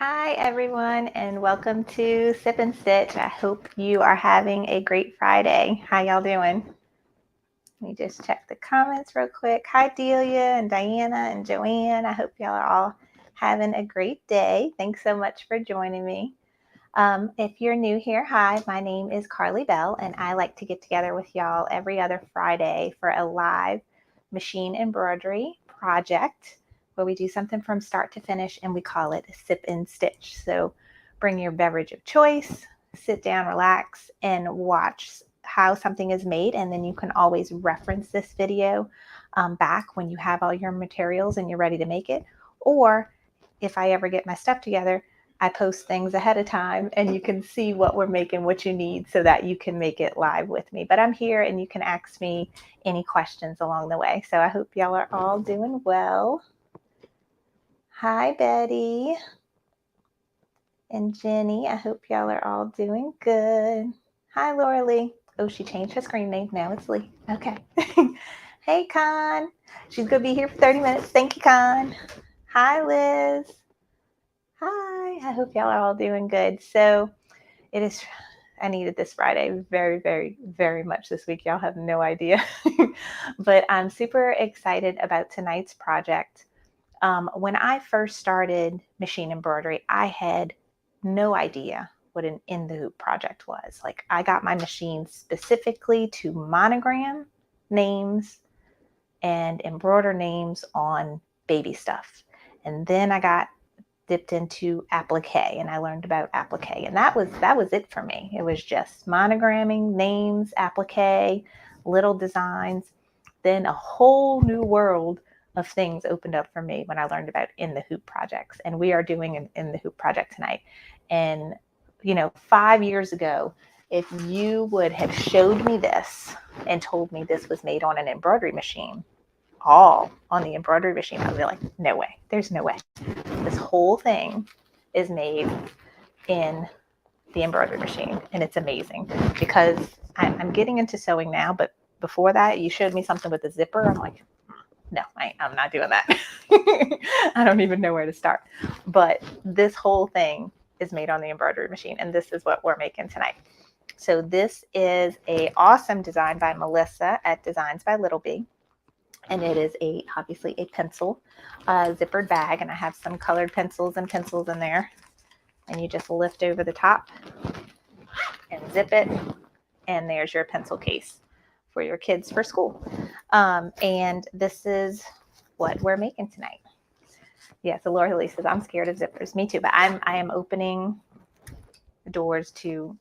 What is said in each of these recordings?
Hi everyone and welcome to Sip and Stitch. I hope you are having a great Friday. How y'all doing? Let me just check the comments real quick. Hi Delia and Diana and Joanne. I hope y'all are all having a great day. Thanks so much for joining me. If you're new here, hi, my name is Carly Bell and I like to get together with y'all every other Friday for a live machine embroidery project where we do something from start to finish and we call it Sip and Stitch. So bring your beverage of choice, sit down, relax, and watch how something is made. And then you can always reference this video back when you have all your materials and you're ready to make it. Or if I ever get my stuff together, I post things ahead of time and you can see what we're making, what you need so that you can make it live with me. But I'm here and you can ask me any questions along the way. So I hope y'all are all doing well. Hi, Betty and Jenny. I hope y'all are all doing good. Hi, Laura Lee. Oh, she changed her screen name. Now it's Lee. Okay. Hey, Con. She's going to be here for 30 minutes. Thank you, Con. Hi, Liz. Hi. I hope y'all are all doing good. So it is, I needed this Friday very, very, very much this week. Y'all have no idea. But I'm super excited about tonight's project. When I first started machine embroidery, I had no idea what an in the hoop project was. Like, I got my machine specifically to monogram names and embroider names on baby stuff. And then I got dipped into applique and I learned about applique, and that was it for me. It was just monogramming names, applique, little designs. Then a whole new world of things opened up for me when I learned about in the hoop projects, and we are doing an in the hoop project tonight. And 5 years ago, if you would have showed me this and told me this was made on an embroidery machine, all on the embroidery machine, I would be like, no way, there's no way. This whole thing is made in the embroidery machine, and it's amazing because I'm getting into sewing now, but before that, you showed me something with a zipper. I'm like, no, I'm not doing that. I don't even know where to start. But this whole thing is made on the embroidery machine, and this is what we're making tonight. So this is an awesome design by Melissa at Designs by Little B. And it is obviously a pencil zippered bag, and I have some colored pencils and pencils in there. And you just lift over the top and zip it, and there's your pencil case for your kids for school. And this is what we're making tonight. Yeah, so Laura Lee says, I'm scared of zippers. Me too, but I am opening the doors to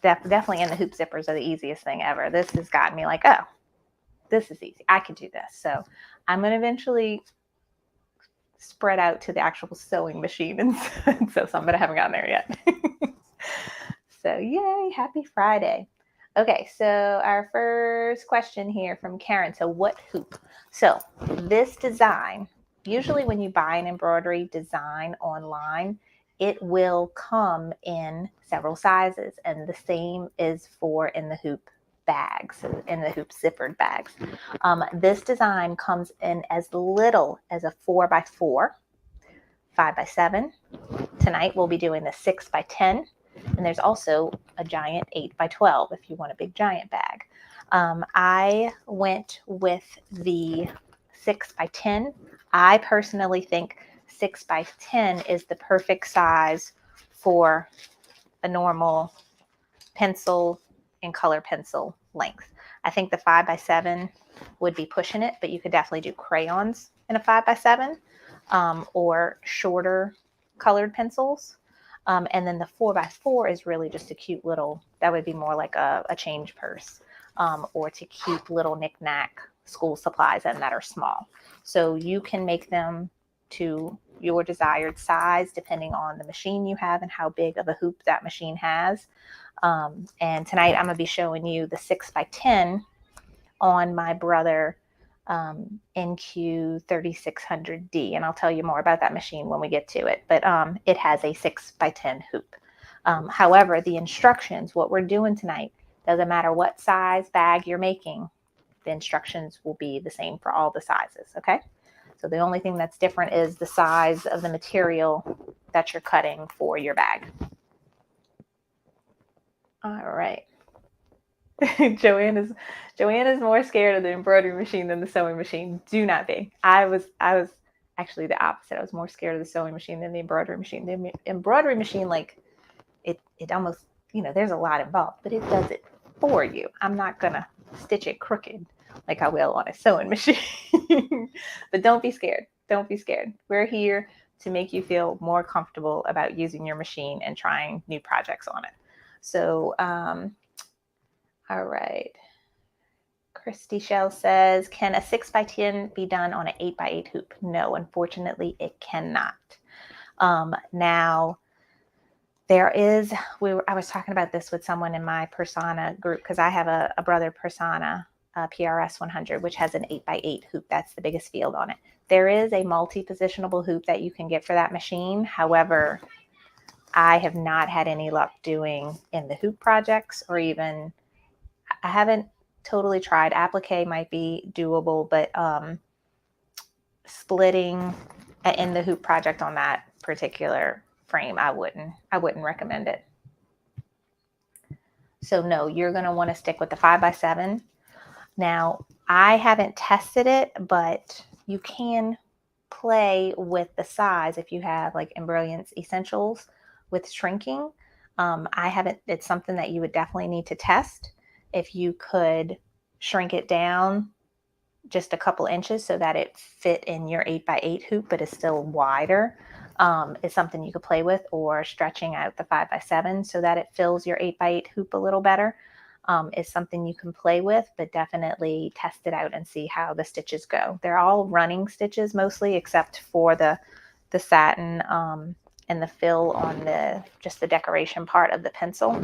definitely in the hoop zippers are the easiest thing ever. This has gotten me like, oh, this is easy. I can do this. So I'm going to eventually spread out to the actual sewing machine and sew some, but I haven't gotten there yet. So yay, happy Friday. Okay, so our first question here from Karen. So what hoop? So this design, usually when you buy an embroidery design online, it will come in several sizes, and the same is for in the hoop bags, in the hoop zippered bags. This design comes in as little as a 4x4, 5x7. Tonight we'll be doing the 6x10, and there's also a giant 8x12 if you want a big giant bag. I went with the 6x10. I personally think 6x10 is the perfect size for a normal pencil and color pencil length. I think the 5x7 would be pushing it, but you could definitely do crayons in a 5x7 or shorter colored pencils. And then the 4x4 is really just a cute little, that would be more like a change purse or to keep little knick-knack school supplies in that are small. So you can make them to your desired size depending on the machine you have and how big of a hoop that machine has. And tonight I'm going to be showing you the 6x10 on my Brother NQ3600D, and I'll tell you more about that machine when we get to it. But it has a 6x10 hoop. However, the instructions, what we're doing tonight, doesn't matter what size bag you're making, the instructions will be the same for all the sizes, okay? So the only thing that's different is the size of the material that you're cutting for your bag. All right. Joanne is more scared of the embroidery machine than the sewing machine. Do not be. I was actually the opposite. I was more scared of the sewing machine than the embroidery machine. The embroidery machine, like it almost, there's a lot involved, but it does it for you. I'm not gonna stitch it crooked like I will on a sewing machine. But don't be scared. Don't be scared. We're here to make you feel more comfortable about using your machine and trying new projects on it. So, all right. Christy Shell says, can a 6x10 be done on an 8x8 hoop? No, unfortunately, it cannot. Now, I was talking about this with someone in my Persona group because I have a Brother Persona PRS 100, which has an 8x8 hoop. That's the biggest field on it. There is a multi-positionable hoop that you can get for that machine. However, I have not had any luck doing in the hoop projects, or even I haven't totally tried. Applique might be doable, but splitting in the hoop project on that particular frame, I wouldn't recommend it. So no, you're going to want to stick with the 5x7. Now, I haven't tested it, but you can play with the size if you have like Embroidery Essentials with shrinking. It's something that you would definitely need to test. If you could shrink it down just a couple inches so that it fit in your 8x8 hoop, but is still wider, is something you could play with, or stretching out the 5x7 so that it fills your 8x8 hoop a little better, is something you can play with, but definitely test it out and see how the stitches go. They're all running stitches mostly, except for the satin and the fill on just the decoration part of the pencil.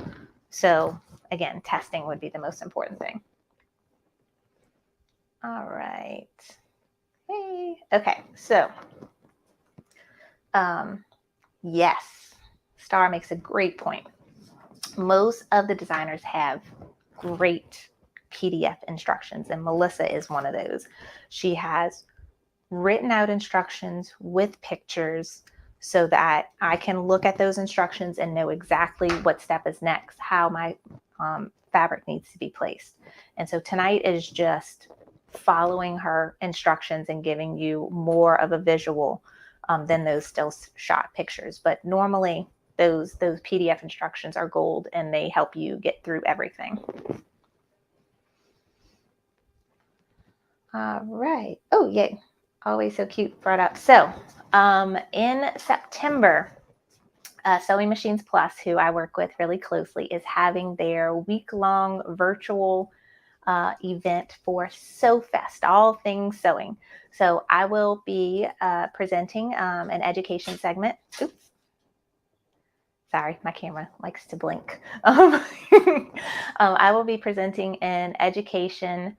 So again, testing would be the most important thing. All right. Hey. Okay. So, yes, Star makes a great point. Most of the designers have great PDF instructions, and Melissa is one of those. She has written out instructions with pictures so that I can look at those instructions and know exactly what step is next, how my fabric needs to be placed. And so tonight is just following her instructions and giving you more of a visual than those still shot pictures. But normally those PDF instructions are gold, and they help you get through everything. All right. Oh, yay. Always so cute, brought up. So in September, Sewing Machines Plus, who I work with really closely, is having their week-long virtual event for Sew Fest, all things sewing. So I will be presenting an education segment. Oops. Sorry, my camera likes to blink. I will be presenting an education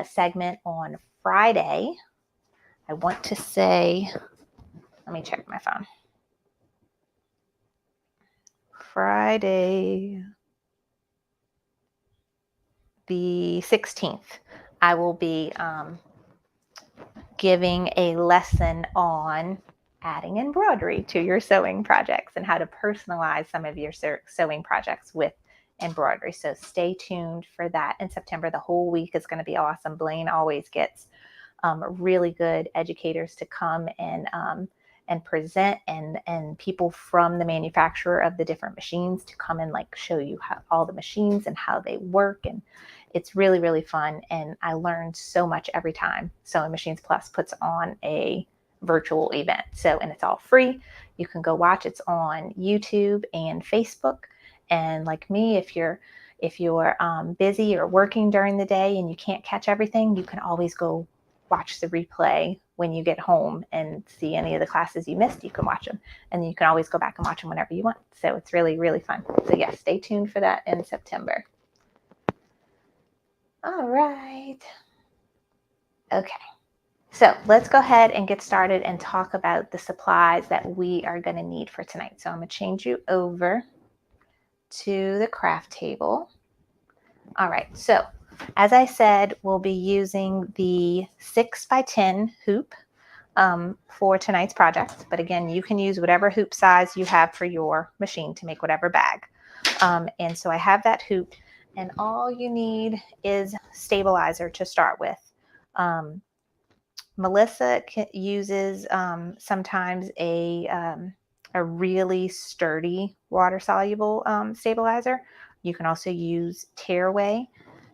segment on Friday. I want to say, let me check my phone. Friday, the 16th, I will be giving a lesson on adding embroidery to your sewing projects and how to personalize some of your sewing projects with embroidery. So stay tuned for that in September. The whole week is going to be awesome. Blaine always gets really good educators to come and present, and people from the manufacturer of the different machines to come and like show you how all the machines and how they work. And it's really, really fun. And I learned so much every time Sewing Machines Plus puts on a virtual event. So, and it's all free. You can go watch. It's on YouTube and Facebook. And like me, if you're busy or working during the day and you can't catch everything, you can always go watch the replay when you get home and see any of the classes you missed. You can watch them, and you can always go back and watch them whenever you want. So it's really, really fun. So yes, stay tuned for that in September. All right. Okay. So let's go ahead and get started and talk about the supplies that we are going to need for tonight. So I'm going to change you over to the craft table. All right. So as I said, we'll be using the 6x10 hoop. for tonight's project. But again, you can use whatever hoop size you have for your machine to make whatever bag. And so I have that hoop, and all you need is stabilizer to start with. Melissa uses sometimes a really sturdy water-soluble stabilizer. You can also use tearaway.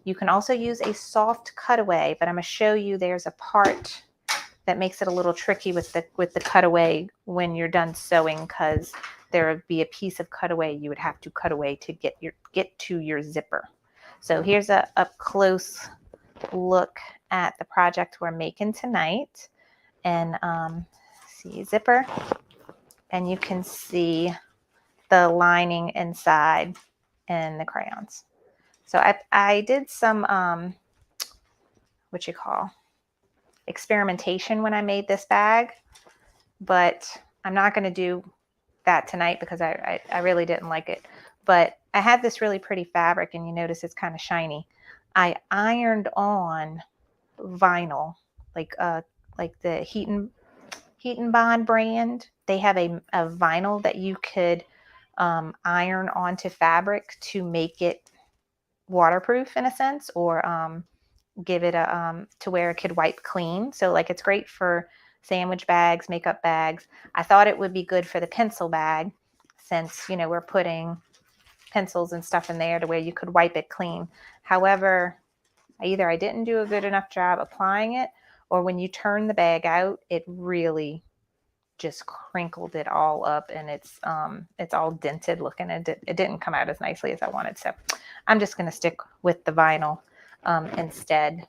You can also use a soft cutaway, but I'm going to show you there's a part that makes it a little tricky with the cutaway when you're done sewing, because there would be a piece of cutaway you would have to cut away to get to your zipper. So here's a up close look at the project we're making tonight, and see zipper, and you can see the lining inside and the crayons. So I did some what you call experimentation when I made this bag, but I'm not going to do that tonight because I really didn't like it. But I had this really pretty fabric, and you notice it's kind of shiny. I ironed on vinyl, like the Heat and Bond brand. They have a vinyl that you could iron onto fabric to make it waterproof in a sense, or give it a to where it could wipe clean. So like it's great for sandwich bags, makeup bags. I thought it would be good for the pencil bag, since we're putting pencils and stuff in there to where you could wipe it clean. However, either I didn't do a good enough job applying it, or when you turn the bag out, it really just crinkled it all up, and it's all dented looking, and it didn't come out as nicely as I wanted. So I'm just going to stick with the vinyl instead,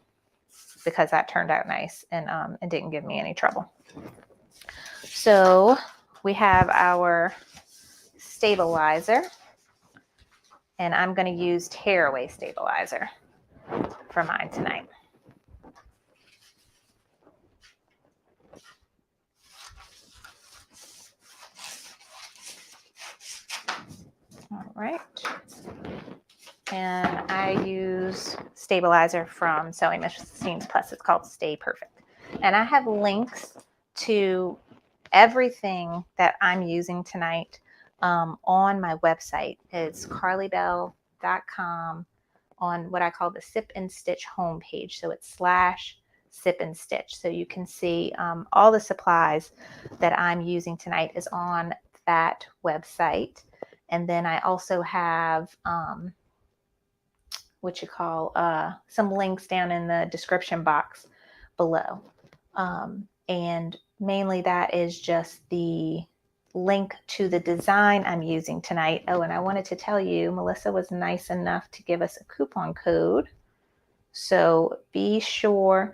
because that turned out nice, and it didn't give me any trouble. So we have our stabilizer, and I'm going to use tearaway stabilizer for mine tonight. All right. And I use stabilizer from Sewing Machines Plus. It's called Stay Perfect. And I have links to everything that I'm using tonight on my website. It's carlybell.com on what I call the Sip and Stitch homepage. So it's /Sip and Stitch. So you can see all the supplies that I'm using tonight is on that website. And then I also have some links down in the description box below. And mainly that is just the link to the design I'm using tonight. Oh, and I wanted to tell you, Melissa was nice enough to give us a coupon code. So be sure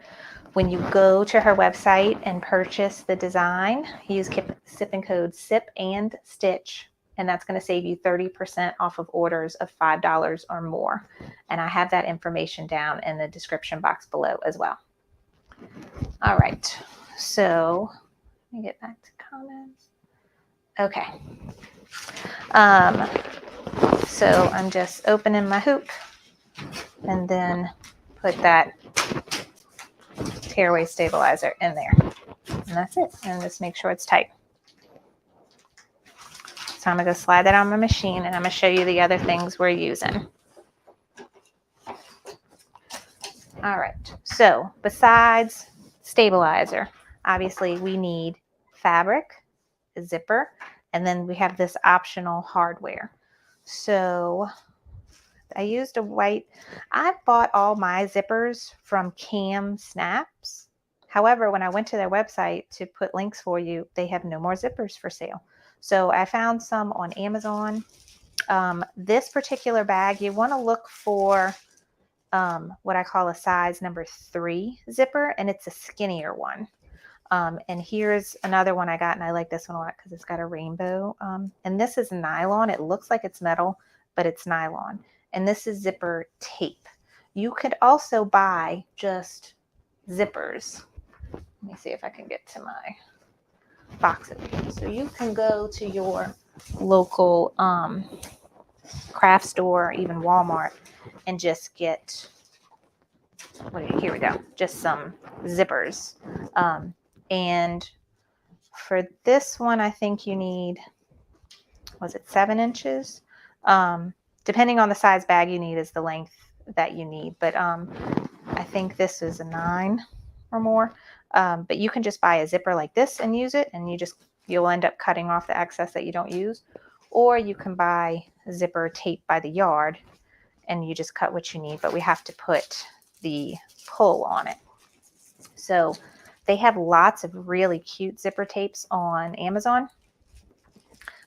when you go to her website and purchase the design, use sipping code SIP and Stitch, and that's going to save you 30% off of orders of $5 or more. And I have that information down in the description box below as well. All right, so let me get back to comments. Okay. So I'm just opening my hoop and then put that tearaway stabilizer in there. And that's it. And just make sure it's tight. So I'm going to go slide that on my machine, and I'm going to show you the other things we're using. All right. So besides stabilizer, obviously we need fabric, a zipper, and then we have this optional hardware. So I used a white. I bought all my zippers from Cam Snaps. However, when I went to their website to put links for you, they have no more zippers for sale. So I found some on Amazon. This particular bag, you want to look for what I call a size number 3 zipper, and it's a skinnier one. And here's another one I got, and I like this one a lot because it's got a rainbow. And this is nylon. It looks like it's metal, but it's nylon. And this is zipper tape. You could also buy just zippers. Let me see if I can get to my boxes. So you can go to your local craft store, even Walmart, and just get, here we go, just some zippers. And for this one, I think you need, was it 7 inches? Depending on the size bag you need is the length that you need. But I think this is a 9 or more. But you can just buy a zipper like this and use it, and you'll end up cutting off the excess that you don't use. Or you can buy zipper tape by the yard and you just cut what you need, but we have to put the pull on it. So they have lots of really cute zipper tapes on Amazon,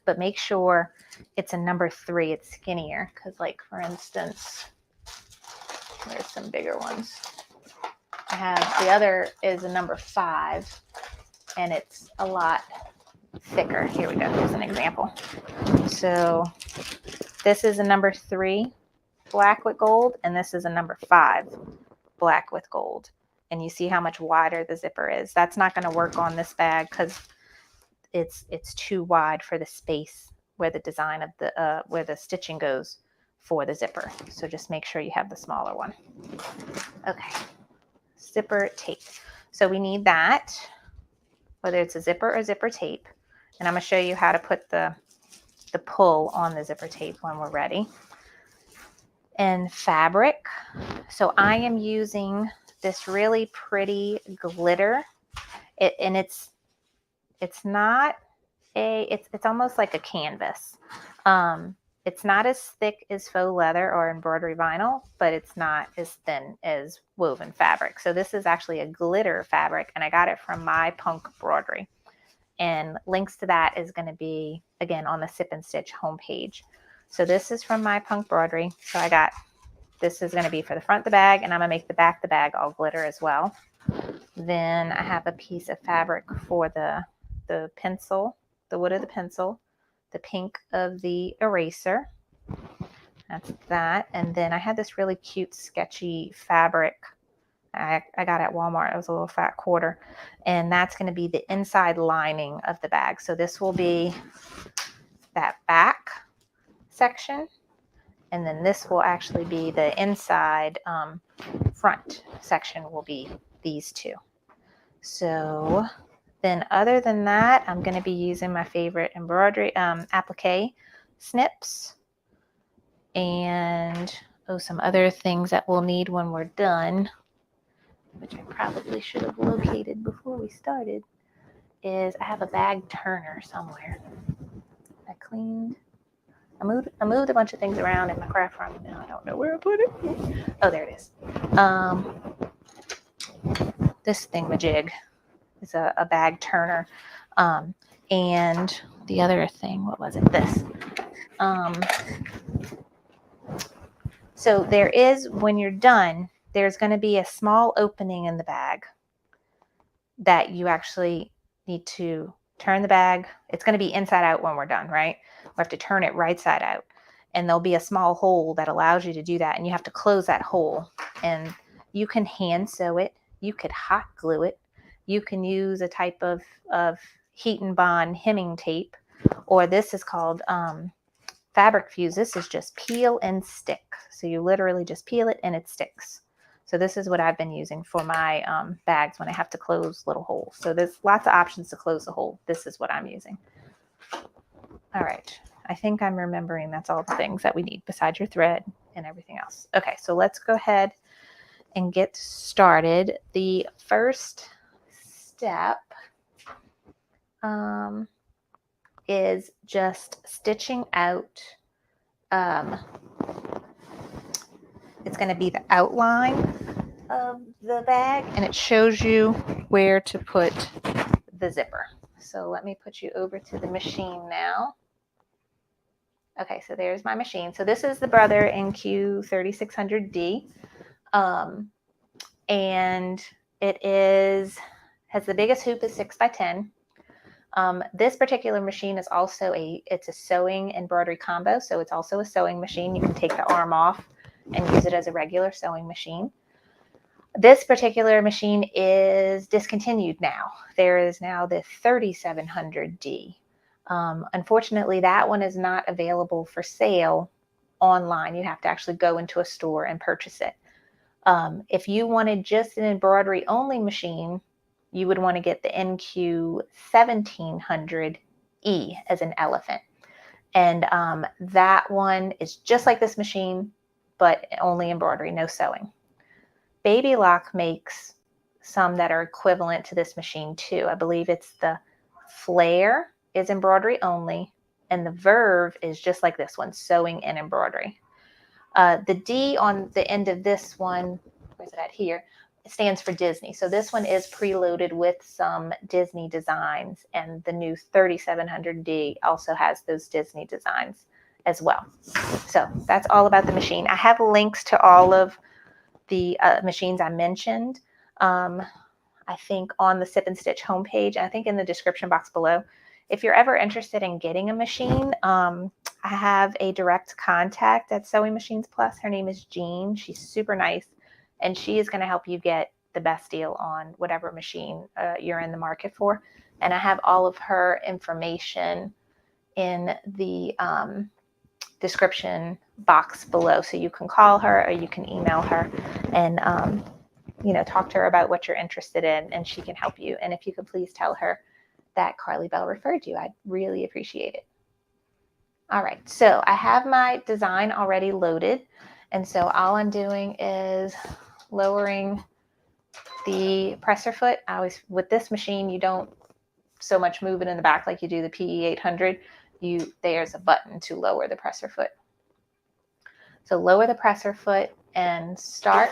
but make sure it's a number 3. It's skinnier, because like for instance, there's some bigger ones. I have, the other is a number 5 and it's a lot thicker. Here we go. Here's an example. So this is a number 3 black with gold, and this is a number 5 black with gold. And you see how much wider the zipper is. That's not going to work on this bag because it's too wide for the space where the design of the where the stitching goes for the zipper. So just make sure you have the smaller one. Okay, zipper tape. So we need that, whether it's a zipper or zipper tape. And I'm going to show you how to put the pull on the zipper tape when we're ready. And fabric. So I am using this really pretty glitter. It's not it's almost like a canvas. It's not as thick as faux leather or embroidery vinyl, but it's not as thin as woven fabric. So this is actually a glitter fabric, and I got it from My Punk Embroidery. And links to that is going to be, again, on the Sip and Stitch homepage. So this is from My Punk Embroidery. So I got, this is going to be for the front of the bag, and I'm going to make the back of the bag all glitter as well. Then I have a piece of fabric for the pencil, the wood of the pencil, the pink of the eraser. That's that. And then I had this really cute sketchy fabric I got at Walmart. It was a little fat quarter. And that's going to be the inside lining of the bag. So this will be that back section. And then this will actually be the inside front section will be these two. So then other than that, I'm going to be using my favorite embroidery applique snips and some other things that we'll need when we're done, which I probably should have located before we started, is I have a bag turner somewhere. I moved a bunch of things around in my craft room. Now I don't know where I put it. Oh, there it is. This thingamajig is a bag turner. And the other thing, what was it? This. So there is, when you're done, there's going to be a small opening in the bag that you actually need to turn the bag. It's going to be inside out when we're done, right? We have to turn it right side out. And there'll be a small hole that allows you to do that. And you have to close that hole. And you can hand sew it. You could hot glue it. You can use a type of heat and bond hemming tape. Or this is called fabric fuse. This is just peel and stick. So you literally just peel it and it sticks. So this is what I've been using for my bags when I have to close little holes. So there's lots of options to close the hole. This is what I'm using. All right. I think I'm remembering that's all the things that we need besides your thread and everything else. Okay, so let's go ahead and get started. The first step is just stitching out. It's going to be the outline of the bag, and it shows you where to put the zipper. So let me put you over to the machine now. Okay, so there's my machine. So this is the Brother NQ3600D. And it has the biggest hoop is 6x10. This particular machine is also it's a sewing embroidery combo. So it's also a sewing machine. You can take the arm off and use it as a regular sewing machine. This particular machine is discontinued now. There is now the 3700D. Unfortunately, that one is not available for sale online. You have to actually go into a store and purchase it. If you wanted just an embroidery only machine, you would want to get the NQ1700E as an elephant. And that one is just like this machine, but only embroidery, no sewing. Baby Lock makes some that are equivalent to this machine too. I believe it's the Flare is embroidery only, and the Verve is just like this one, sewing and embroidery. The D on the end of this one, where's it at here, it stands for Disney. So this one is preloaded with some Disney designs, and the new 3700D also has those Disney designs as well. So that's all about the machine. I have links to all of the machines I mentioned, I think on the Sip and Stitch homepage, and I think in the description box below. If you're ever interested in getting a machine, I have a direct contact at Sewing Machines Plus. Her name is Jean. She's super nice, and she is going to help you get the best deal on whatever machine you're in the market for. And I have all of her information in the description box below, so you can call her or you can email her and talk to her about what you're interested in, and she can help you. And if you could please tell her that Carly Bell referred you, I'd really appreciate it. All right, so I have my design already loaded, and so all I'm doing is lowering the presser foot. With this machine, you don't so much move it in the back like you do the PE800. There's a button to lower the presser foot. So lower the presser foot and start,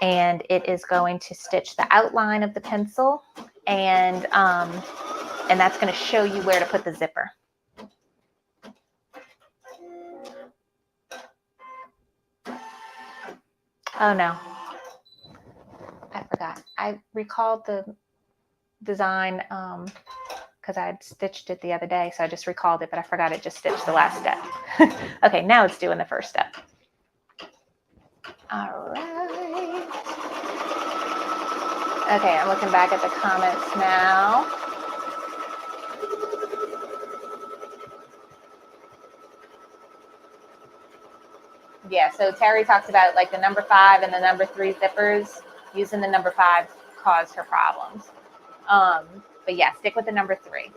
and it is going to stitch the outline of the pencil, and that's going to show you where to put the zipper. Oh no, I forgot. I recalled the design because I had stitched it the other day, so I just recalled it, but I forgot it just stitched the last step. Okay, now it's doing the first step. All right. Okay, I'm looking back at the comments now. Yeah, so Terry talks about like the number 5 and the number 3 zippers. Using the number 5 caused her problems. But yeah, stick with the number 3.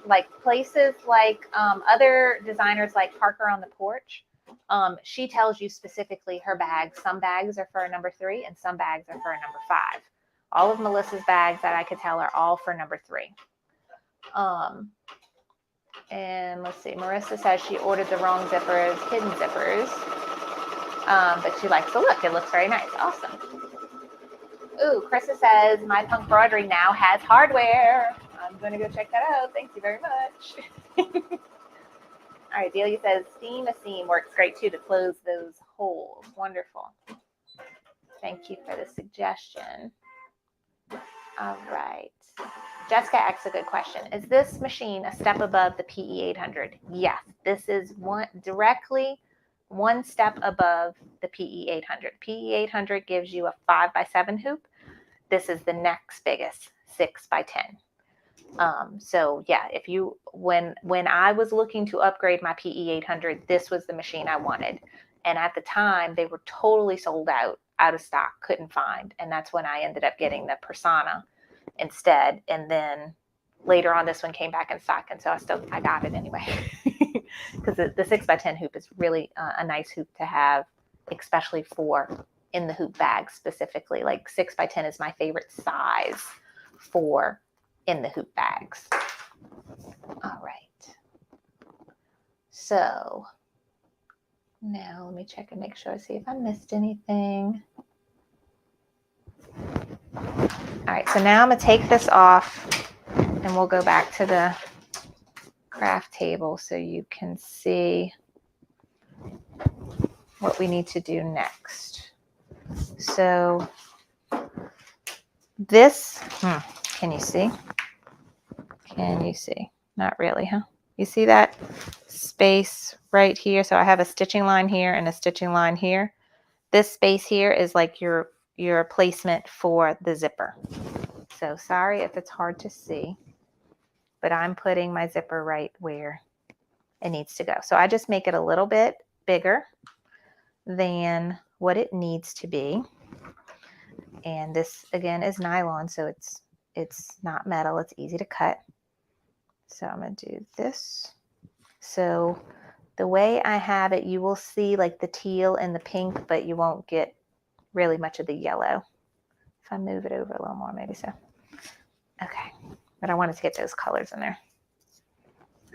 Like places like other designers like Parker on the Porch, she tells you specifically her bags. Some bags are for a number 3 and some bags are for a number 5. All of Melissa's bags that I could tell are all for number 3. And let's see, Marissa says she ordered the wrong zippers, hidden zippers. But she likes the look. It looks very nice. Awesome. Ooh, Krista says my punk embroidery now has hardware. I'm going to go check that out. Thank you very much. All right, Delia says seam a seam works great too to close those holes. Wonderful. Thank you for the suggestion. All right. Jessica asks a good question. Is this machine a step above the PE800? Yes, this is directly one step above the PE800. PE800 gives you a 5x7 hoop. This is the next biggest, 6x10. So yeah, when I was looking to upgrade my PE800, this was the machine I wanted. And at the time, they were totally sold out of stock, couldn't find. And that's when I ended up getting the Persona instead. And then later on, this one came back in stock. And so I got it anyway. Because the 6x10 hoop is really a nice hoop to have, especially for in the hoop bag specifically. Like 6x10 is my favorite size for in the hoop bags. All right. So now let me check and make sure, see if I missed anything. All right, so now I'm going to take this off and we'll go back to the craft table so you can see what we need to do next. So this, can you see? Can you see? Not really, huh? You see that space right here? So I have a stitching line here and a stitching line here. This space here is like your placement for the zipper. So sorry if it's hard to see, but I'm putting my zipper right where it needs to go. So I just make it a little bit bigger than what it needs to be. And this again is nylon, so it's not metal, it's easy to cut. So I'm going to do this. So the way I have it, you will see like the teal and the pink, but you won't get really much of the yellow. If I move it over a little more, maybe so. Okay, but I wanted to get those colors in there.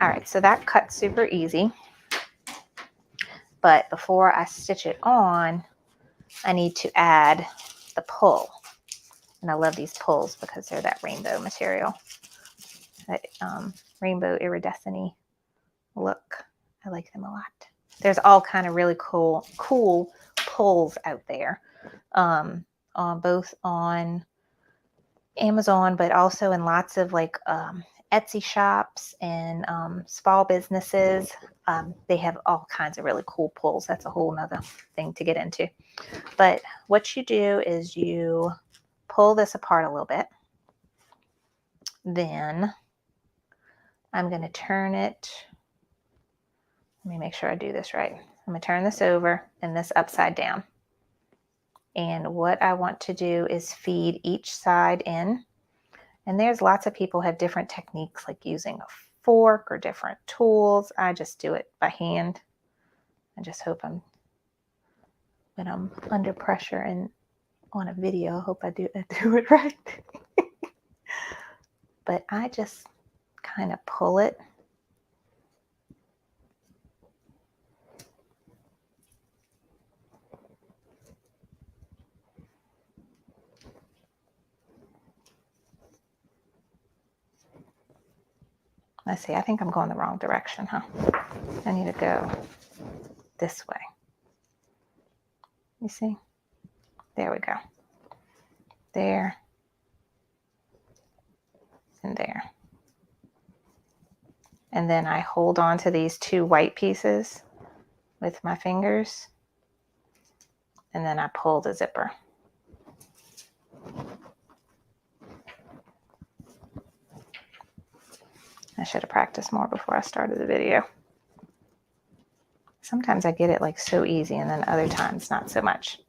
All right, so that cuts super easy. But before I stitch it on, I need to add the pull. And I love these pulls because they're that rainbow material. That rainbow iridescent look. I like them a lot. There's all kind of really cool pulls out there. Both on Amazon, but also in lots of like Etsy shops and small businesses. They have all kinds of really cool pulls. That's a whole nother thing to get into. But what you do is you pull this apart a little bit. Then I'm going to turn it. Let me make sure I do this right. I'm going to turn this over and this upside down. And what I want to do is feed each side in. And there's lots of people have different techniques, like using a fork or different tools. I just do it by hand. I just hope when I'm under pressure and on a video, I hope I do it right. But I just kind of pull it. Let's see, I think I'm going the wrong direction, huh? I need to go this way. You see? There we go. There. And there. And then I hold on to these two white pieces with my fingers. And then I pull the zipper. I should have practiced more before I started the video. Sometimes I get it like so easy, and then other times not so much.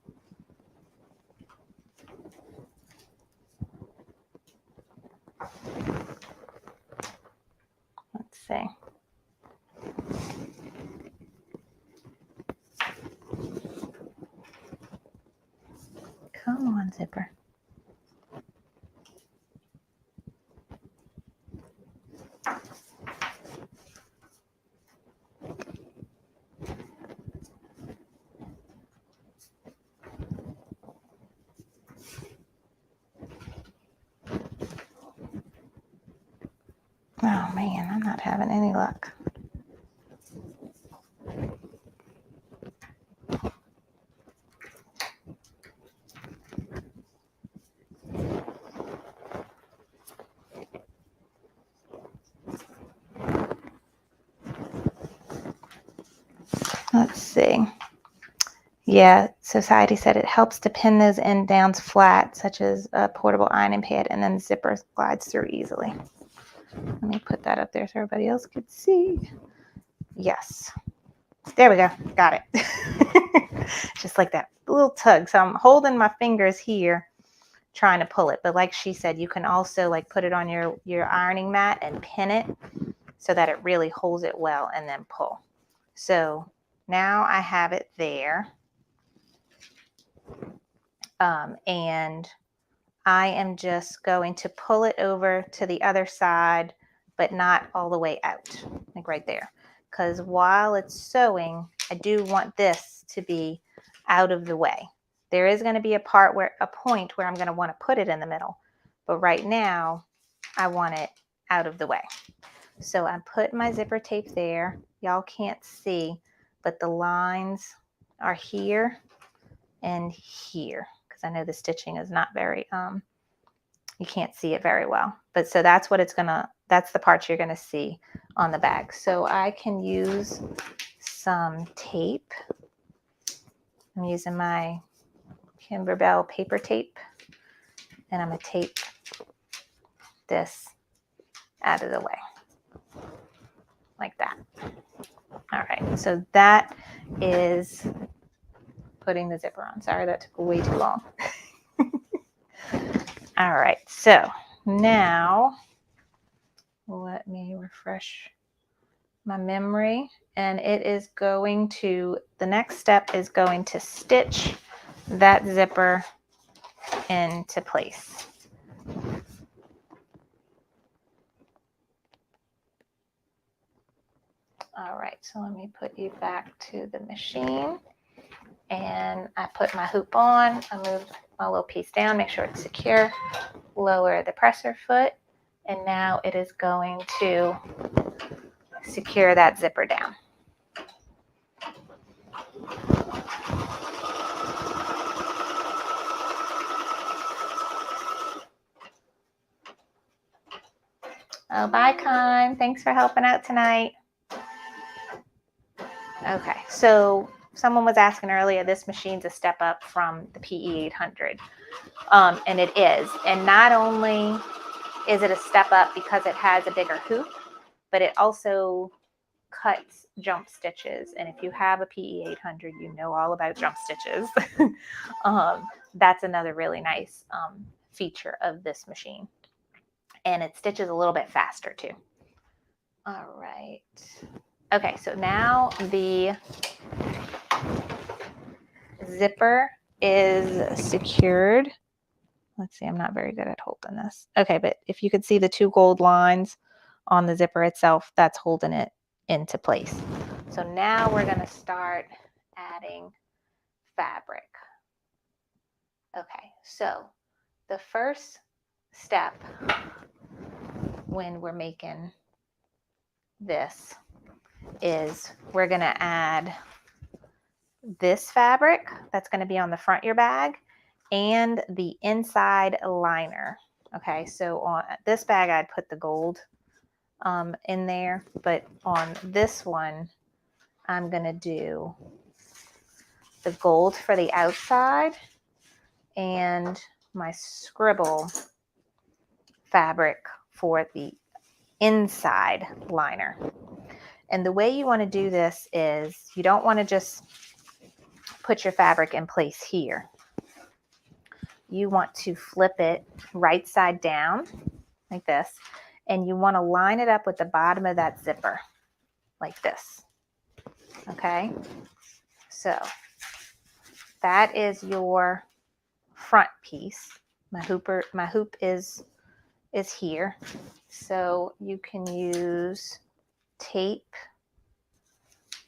Let's see. Come on, zipper. Oh man, I'm not having any luck. Let's see. Yeah, Society said it helps to pin those end downs flat, such as a portable ironing pad, and then the zipper glides through easily. Let me put that up there so everybody else could see. Yes. There we go. Got it. Just like that little tug. So I'm holding my fingers here trying to pull it. But like she said, you can also like put it on your ironing mat and pin it so that it really holds it well, and then pull. So now I have it there. And I am just going to pull it over to the other side, but not all the way out, like right there. Because while it's sewing, I do want this to be out of the way. There is going to be a point where I'm going to want to put it in the middle. But right now, I want it out of the way. So I put my zipper tape there. Y'all can't see, but the lines are here and here. Because I know the stitching is not very, you can't see it very well. But so that's what that's the part you're going to see on the bag. So I can use some tape. I'm using my Kimberbell paper tape, and I'm going to tape this out of the way like that. All right, so that is putting the zipper on. Sorry, that took way too long. All right, so now let me refresh my memory, and it is going to, the next step is going to stitch that zipper into place. All right, so let me put you back to the machine, and I put my hoop on. I moved my little piece down, make sure it's secure, lower the presser foot, and now it is going to secure that zipper down. Oh, bye, Con. Thanks for helping out tonight. Okay, so someone was asking earlier, this machine's a step up from the PE800, and it is. And not only is it a step up because it has a bigger hoop, but it also cuts jump stitches. And if you have a PE800, you know all about jump stitches. That's another really nice feature of this machine. And it stitches a little bit faster too. All right. Okay, so now the zipper is secured. Let's see, I'm not very good at holding this. Okay, but if you could see the two gold lines on the zipper itself, that's holding it into place. So now we're going to start adding fabric. Okay, so the first step when we're making this is we're going to add this fabric that's going to be on the front of your bag and the inside liner. Okay, so on this bag I'd put the gold in there, but on this one I'm going to do the gold for the outside and my scribble fabric for the inside liner. And the way you want to do this is you don't want to just put your fabric in place here. You want to flip it right side down like this, and you want to line it up with the bottom of that zipper like this. Okay, so that is your front piece. My hoop is here, so you can use tape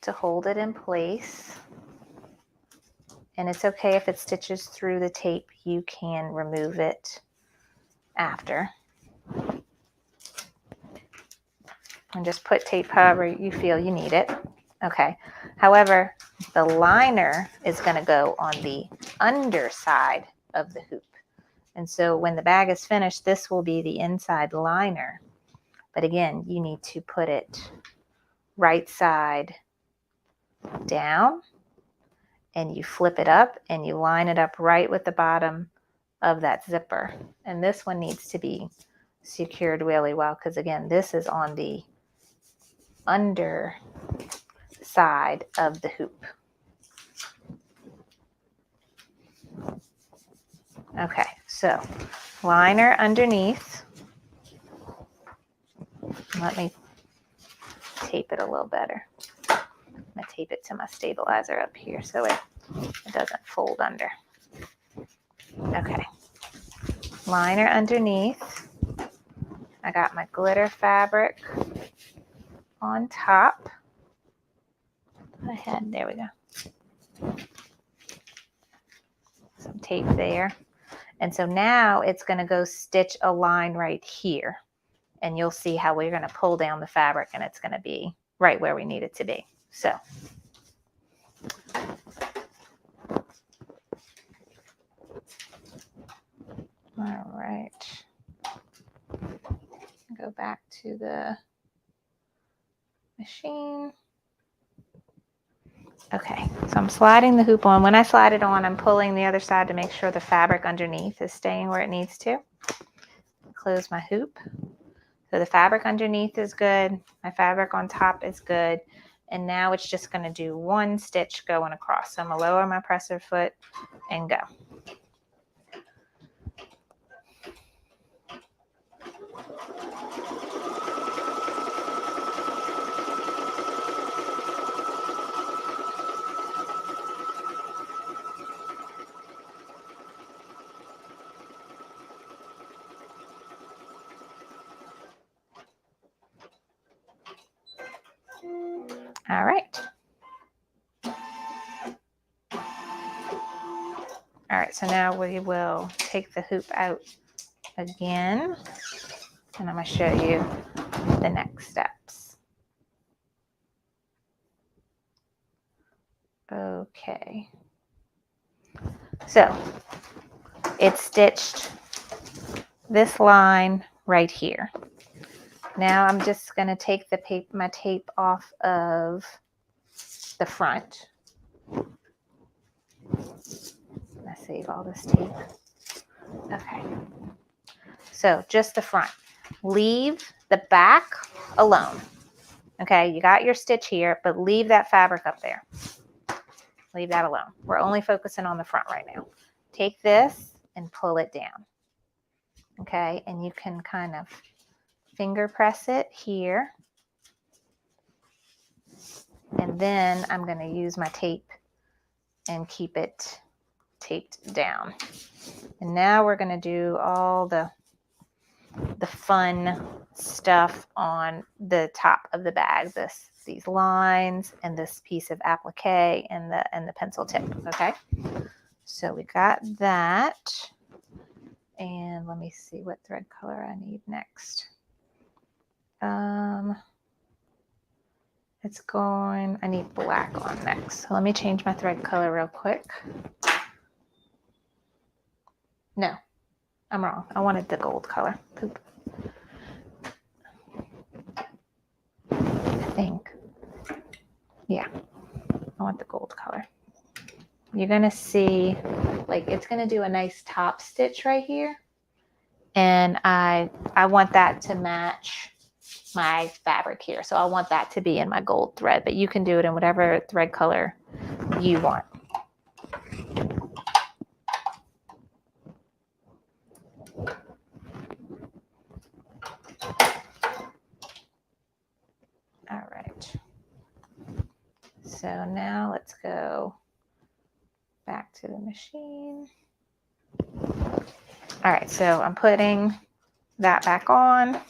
to hold it in place. And it's okay if it stitches through the tape, you can remove it after. And just put tape however you feel you need it. Okay. However, the liner is going to go on the underside of the hoop. And so when the bag is finished, this will be the inside liner. But again, you need to put it right side down, and you flip it up and you line it up right with the bottom of that zipper. And this one needs to be secured really well because again, this is on the under side of the hoop. Okay, so liner underneath. Let me tape it a little better. I'm going to tape it to my stabilizer up here so it doesn't fold under. Okay, liner underneath. I got my glitter fabric on top. There we go. Some tape there. And so now it's going to go stitch a line right here. And you'll see how we're going to pull down the fabric and it's going to be right where we need it to be. So all right. Go back to the machine. Okay, so I'm sliding the hoop on. When I slide it on, I'm pulling the other side to make sure the fabric underneath is staying where it needs to. Close my hoop. So the fabric underneath is good. My fabric on top is good. And now it's just going to do one stitch going across. So I'm going to lower my presser foot and go. All right. All right, so now we will take the hoop out again, and I'm going to show you the next steps. Okay. So it's stitched this line right here. Now I'm just going to take the my tape off of the front. I save all this tape. Okay. So just the front. Leave the back alone. Okay, you got your stitch here, but leave that fabric up there. Leave that alone. We're only focusing on the front right now. Take this and pull it down. Okay, and you can kind of finger press it here. And then I'm going to use my tape and keep it taped down. And now we're going to do all the fun stuff on the top of the bag. These lines and this piece of applique and the pencil tip. Okay, so we got that. And let me see what thread color I need next. I need black on next. So let me change my thread color real quick. No, I'm wrong. I wanted the gold color. Poop. I think. Yeah, I want the gold color. You're going to see, like, it's going to do a nice top stitch right here. And I want that to match my fabric here. So I want that to be in my gold thread, but you can do it in whatever thread color you want. All right. So now let's go back to the machine. All right, so I'm putting that back on.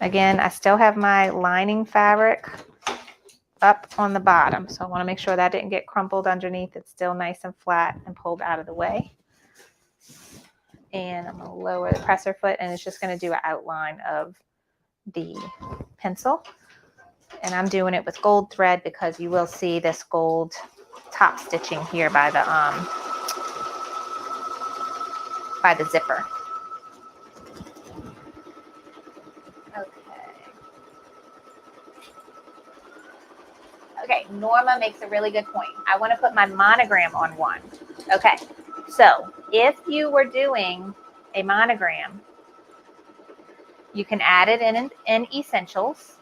Again, I still have my lining fabric up on the bottom, so I want to make sure that didn't get crumpled underneath. It's still nice and flat and pulled out of the way. And I'm going to lower the presser foot, and it's just going to do an outline of the pencil. And I'm doing it with gold thread because you will see this gold top stitching here by the zipper. Okay, Norma makes a really good point. I want to put my monogram on one. Okay, so if you were doing a monogram, you can add it in Essentials.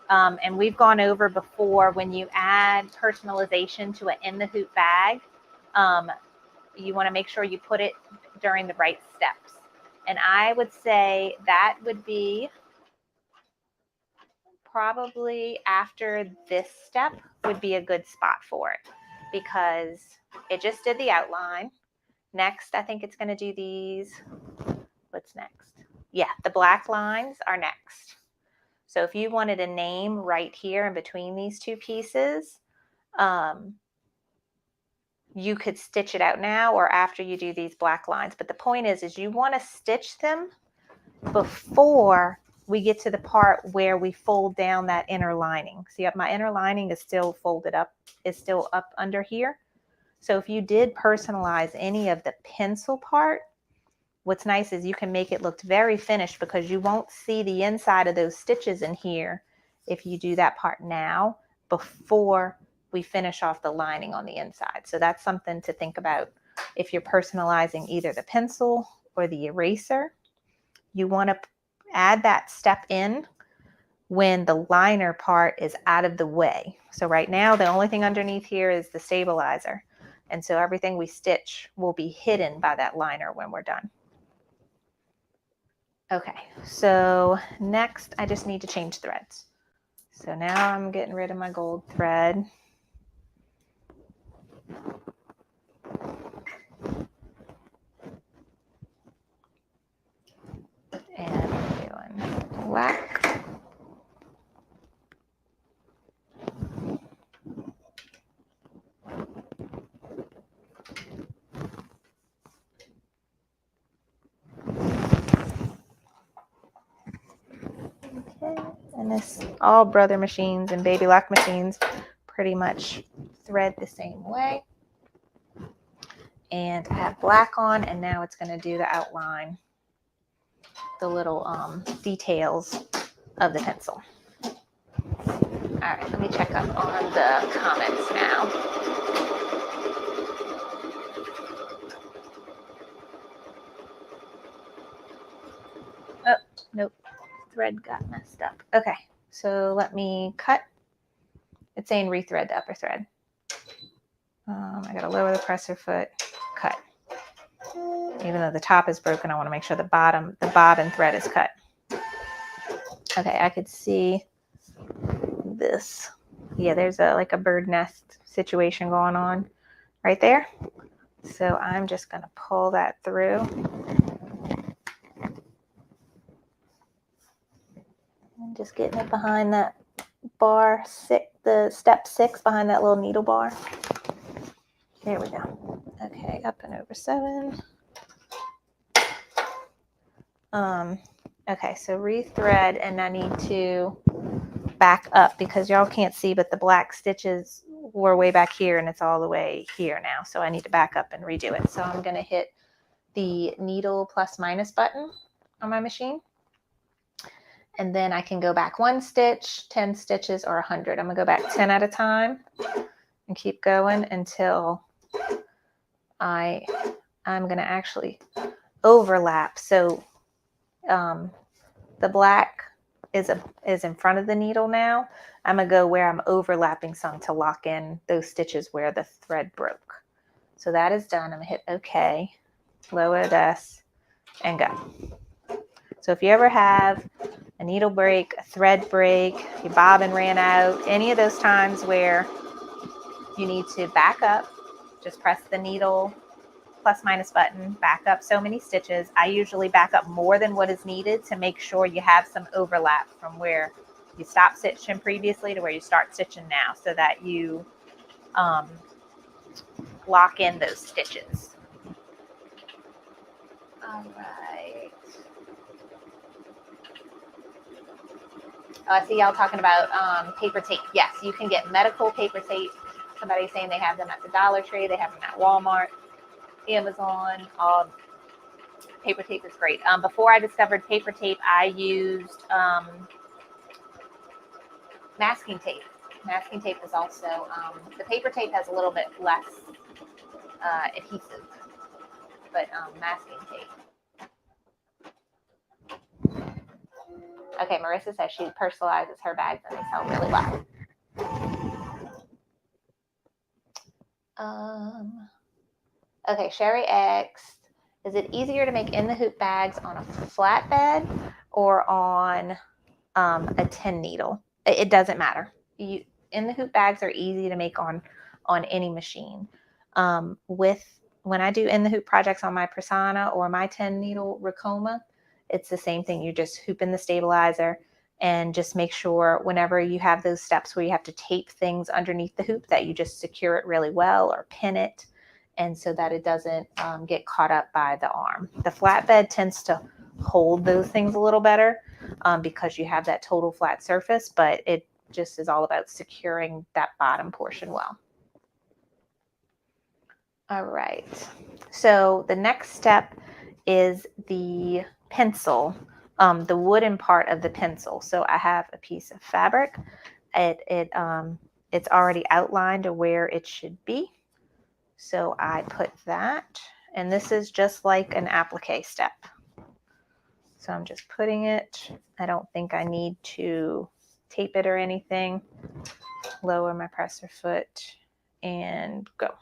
And we've gone over before, when you add personalization to an in the hoop bag, you want to make sure you put it during the right steps. And I would say that would be probably after this step would be a good spot for it, because it just did the outline. Next, I think it's going to do these. What's next? Yeah, the black lines are next. So if you wanted a name right here in between these two pieces, you could stitch it out now or after you do these black lines. But the point is you want to stitch them before we get to the part where we fold down that inner lining. See, my inner lining is still folded up, is still up under here. So if you did personalize any of the pencil part, what's nice is you can make it look very finished, because you won't see the inside of those stitches in here if you do that part now before we finish off the lining on the inside. So that's something to think about if you're personalizing either the pencil or the eraser. You want to add that step in when the liner part is out of the way. So right now, the only thing underneath here is the stabilizer. And so everything we stitch will be hidden by that liner when we're done. Okay, so next I just need to change threads. So now I'm getting rid of my gold thread. And I'm doing black. And this, all Brother machines and baby lock machines pretty much thread the same way. And I have black on, and now it's going to do the outline, the little details of the pencil. All right, let me check up on the comments now. Oh, nope, thread got messed up. Okay, so let me cut. It's saying rethread the upper thread. I got to lower the presser foot, cut. Even though the top is broken, I want to make sure the bobbin thread is cut. Okay, I could see this. Yeah, there's like a bird nest situation going on right there. So I'm just going to pull that through. And just getting it behind that bar 6, the step 6 behind that little needle bar. There we go. Okay, up and over 7. Okay, so rethread, and I need to back up because y'all can't see, but the black stitches were way back here and it's all the way here now. So I need to back up and redo it. So I'm going to hit the needle plus minus button on my machine. And then I can go back 1 stitch, 10 stitches, or 100. I'm going to go back 10 at a time and keep going until I'm going to actually overlap. So the black is in front of the needle now. I'm going to go where I'm overlapping some to lock in those stitches where the thread broke. So that is done. I'm going to hit OK, lower this, and go. So if you ever have a needle break, a thread break, your bobbin ran out, any of those times where you need to back up, just press the needle plus minus button, back up so many stitches. I usually back up more than what is needed to make sure you have some overlap from where you stopped stitching previously to where you start stitching now, so that you lock in those stitches. All right. Oh, I see y'all talking about paper tape. Yes, you can get medical paper tape. Somebody's saying they have them at the Dollar Tree. They have them at Walmart, Amazon. Paper tape is great. Before I discovered paper tape, I used masking tape. Masking tape is also, the paper tape has a little bit less adhesive, but masking tape. Okay, Marissa says she personalizes her bags and they sell really well. Okay, Sherry X, is it easier to make in the hoop bags on a flatbed or on a 10 needle? It doesn't matter. In the hoop bags are easy to make on any machine. When I do in the hoop projects on my Prasanna or my 10 needle Ricoma, it's the same thing. You just hoop in the stabilizer and just make sure whenever you have those steps where you have to tape things underneath the hoop that you just secure it really well or pin it, and so that it doesn't get caught up by the arm. The flatbed tends to hold those things a little better because you have that total flat surface, but it just is all about securing that bottom portion well. All right, so the next step is the pencil, the wooden part of the pencil. So I have a piece of fabric. It's already outlined to where it should be. So I put that, and this is just like an applique step. So I'm just putting it. I don't think I need to tape it or anything. Lower my presser foot and go.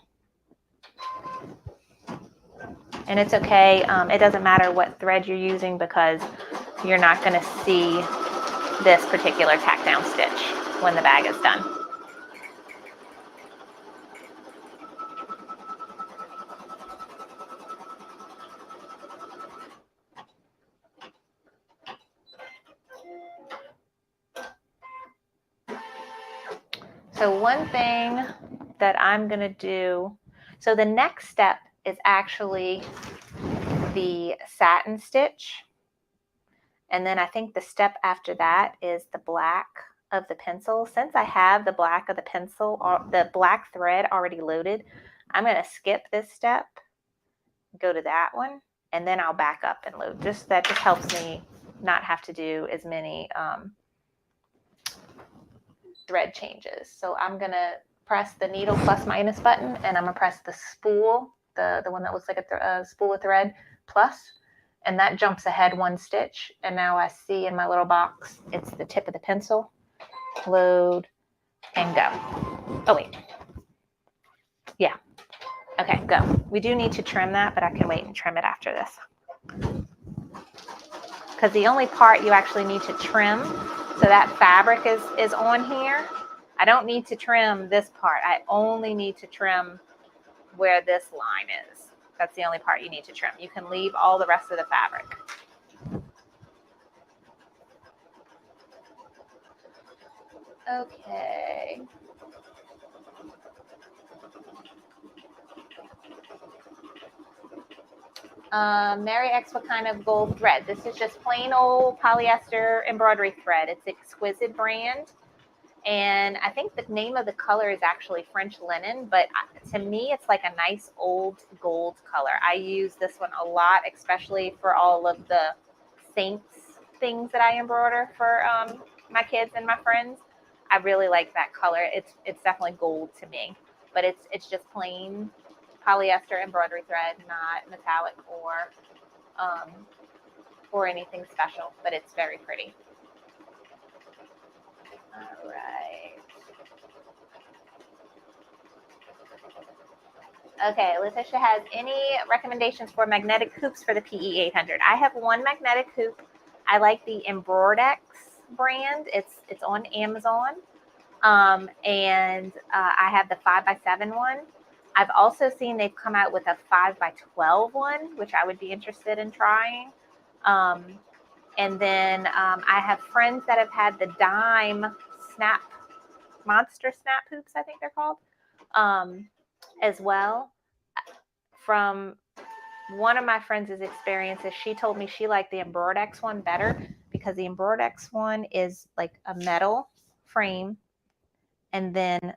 And it's okay. It doesn't matter what thread you're using because you're not going to see this particular tack down stitch when the bag is done. So one thing that I'm going to do, so the next step is actually the satin stitch. And then I think the step after that is the black of the pencil. Since I have the black of the pencil, or the black thread already loaded, I'm going to skip this step, go to that one, and then I'll back up and load. That just helps me not have to do as many thread changes. So I'm going to press the needle plus minus button, and I'm going to press the spool, the one that looks like a spool of thread, plus, and that jumps ahead one stitch. And now I see in my little box, it's the tip of the pencil. Load and go. Oh, wait. Yeah. Okay, go. We do need to trim that, but I can wait and trim it after this. Because the only part you actually need to trim, so that fabric is on here. I don't need to trim this part. I only need to trim where this line is. That's the only part you need to trim. You can leave all the rest of the fabric. Okay. Mary X, what kind of gold thread? This is just plain old polyester embroidery thread. It's Exquisite brand. And I think the name of the color is actually French linen, but to me, it's like a nice old gold color. I use this one a lot, especially for all of the saints things that I embroider for my kids and my friends. I really like that color. It's definitely gold to me, but it's just plain polyester embroidery thread, not metallic or anything special, but it's very pretty. All right. Okay, Letitia has any recommendations for magnetic hoops for the PE800? I have one magnetic hoop. I like the Embroidery brand. It's on Amazon. And I have the 5x7 one. I've also seen they've come out with a 5x12 one, which I would be interested in trying. And then I have friends that have had the dime monster snap hoops, I think they're called, as well. From one of my friends' experiences, she told me she liked the Embroidery one better because the Embroidery one is like a metal frame, and then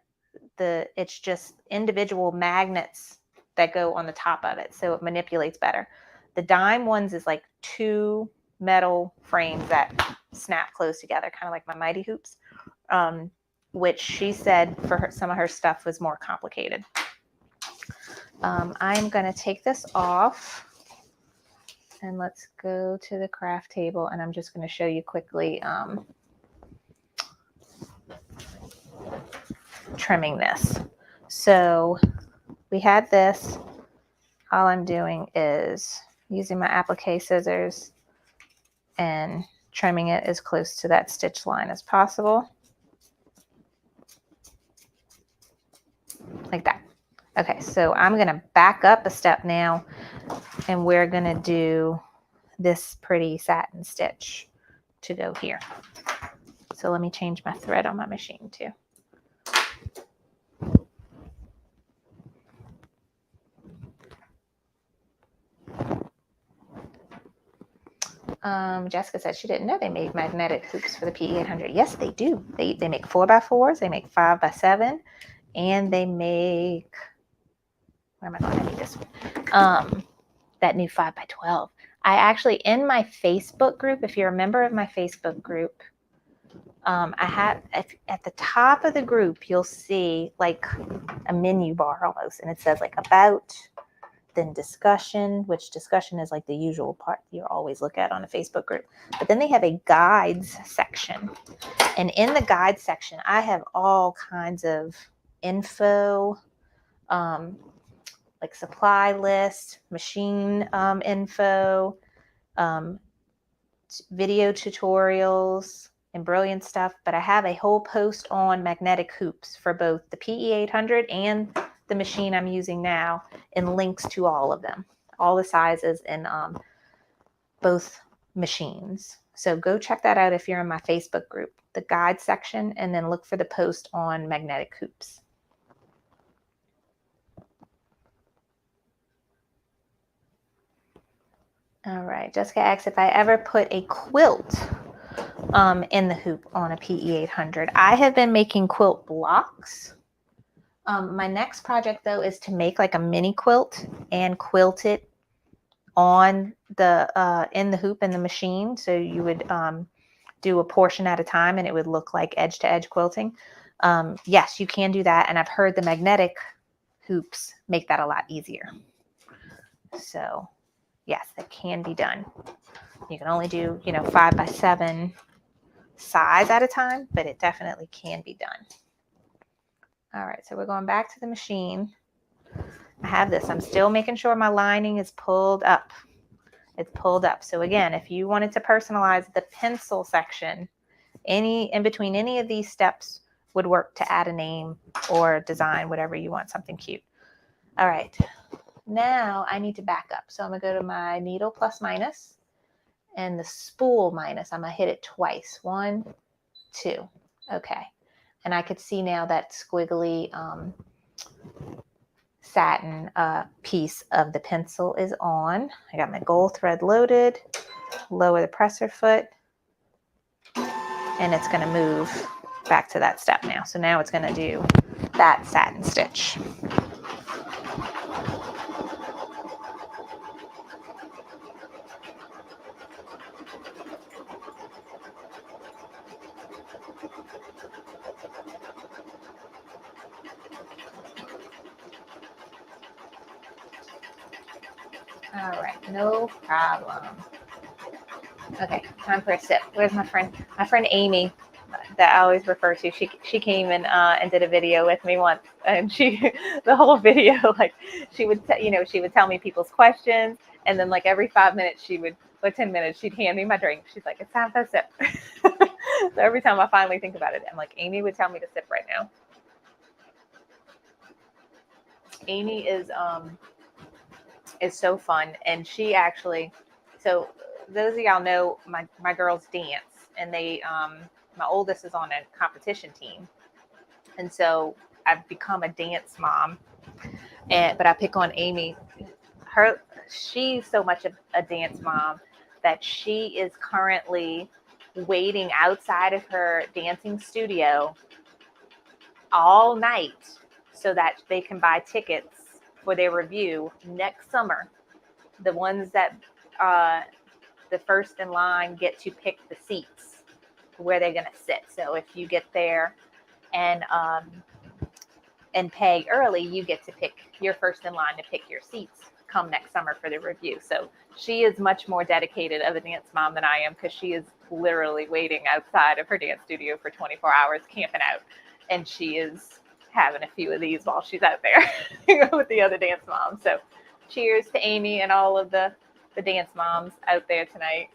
it's just individual magnets that go on the top of it, so it manipulates better. The dime ones is like two metal frames that snap close together, kind of like my Mighty Hoops, which she said for some of her stuff was more complicated. I'm going to take this off, and let's go to the craft table, and I'm just going to show you quickly trimming this. So we had this. All I'm doing is using my applique scissors and trimming it as close to that stitch line as possible. Like that. Okay, so I'm going to back up a step now, and we're going to do this pretty satin stitch to go here. So let me change my thread on my machine too. Jessica said she didn't know they made magnetic hoops for the PE800. Yes, they do. They make 4x4s, they make 5x7, and they make, where am I going? I need this one. That new 5x12. I actually, in my Facebook group, if you're a member of my Facebook group, I have at the top of the group, you'll see like a menu bar almost, and it says like about, then discussion, which discussion is like the usual part you always look at on a Facebook group. But then they have a guides section. And in the guides section, I have all kinds of info, like supply list, machine info, video tutorials, and brilliant stuff. But I have a whole post on magnetic hoops for both the PE800 and the machine I'm using now, and links to all of them, all the sizes in both machines. So go check that out if you're in my Facebook group, the guide section, and then look for the post on magnetic hoops. All right, Jessica asks if I ever put a quilt in the hoop on a PE800. I have been making quilt blocks. My next project though is to make like a mini quilt and quilt it on the in the hoop in the machine. So you would do a portion at a time and it would look like edge to edge quilting. Yes, you can do that. And I've heard the magnetic hoops make that a lot easier. So yes, that can be done. You can only do, 5x7 size at a time, but it definitely can be done. All right, so we're going back to the machine. I have this. I'm still making sure my lining is pulled up. It's pulled up. So again, if you wanted to personalize the pencil section, in between any of these steps would work to add a name or design, whatever you want, something cute. All right, now I need to back up. So I'm gonna go to my needle plus minus and the spool minus. I'm gonna hit it twice. 1, 2. Okay. And I could see now that squiggly satin piece of the pencil is on. I got my gold thread loaded, lower the presser foot, and it's going to move back to that step now. So now it's going to do that satin stitch. All right, no problem. Okay, time for a sip. Where's my friend? My friend Amy, that I always refer to. She came and did a video with me once, and the whole video, like she would she would tell me people's questions, and then like every 5 minutes or 10 minutes she'd hand me my drink. She's like, it's time for a sip. So every time I finally think about it, I'm like, Amy would tell me to sip right now. Amy is so fun, and she actually, so those of y'all know my girls dance, and they my oldest is on a competition team, and so I've become a dance mom, but I pick on Amy. She's so much a dance mom that she is currently waiting outside of her dancing studio all night so that they can buy tickets for their review next summer. The ones that the first in line get to pick the seats where they're going to sit. So if you get there and pay early, you get to pick your first in line to pick your seats come next summer for the review. So she is much more dedicated of a dance mom than I am, because she is literally waiting outside of her dance studio for 24 hours camping out. And she is having a few of these while she's out there with the other dance moms. So cheers to Amy and all of the dance moms out there tonight.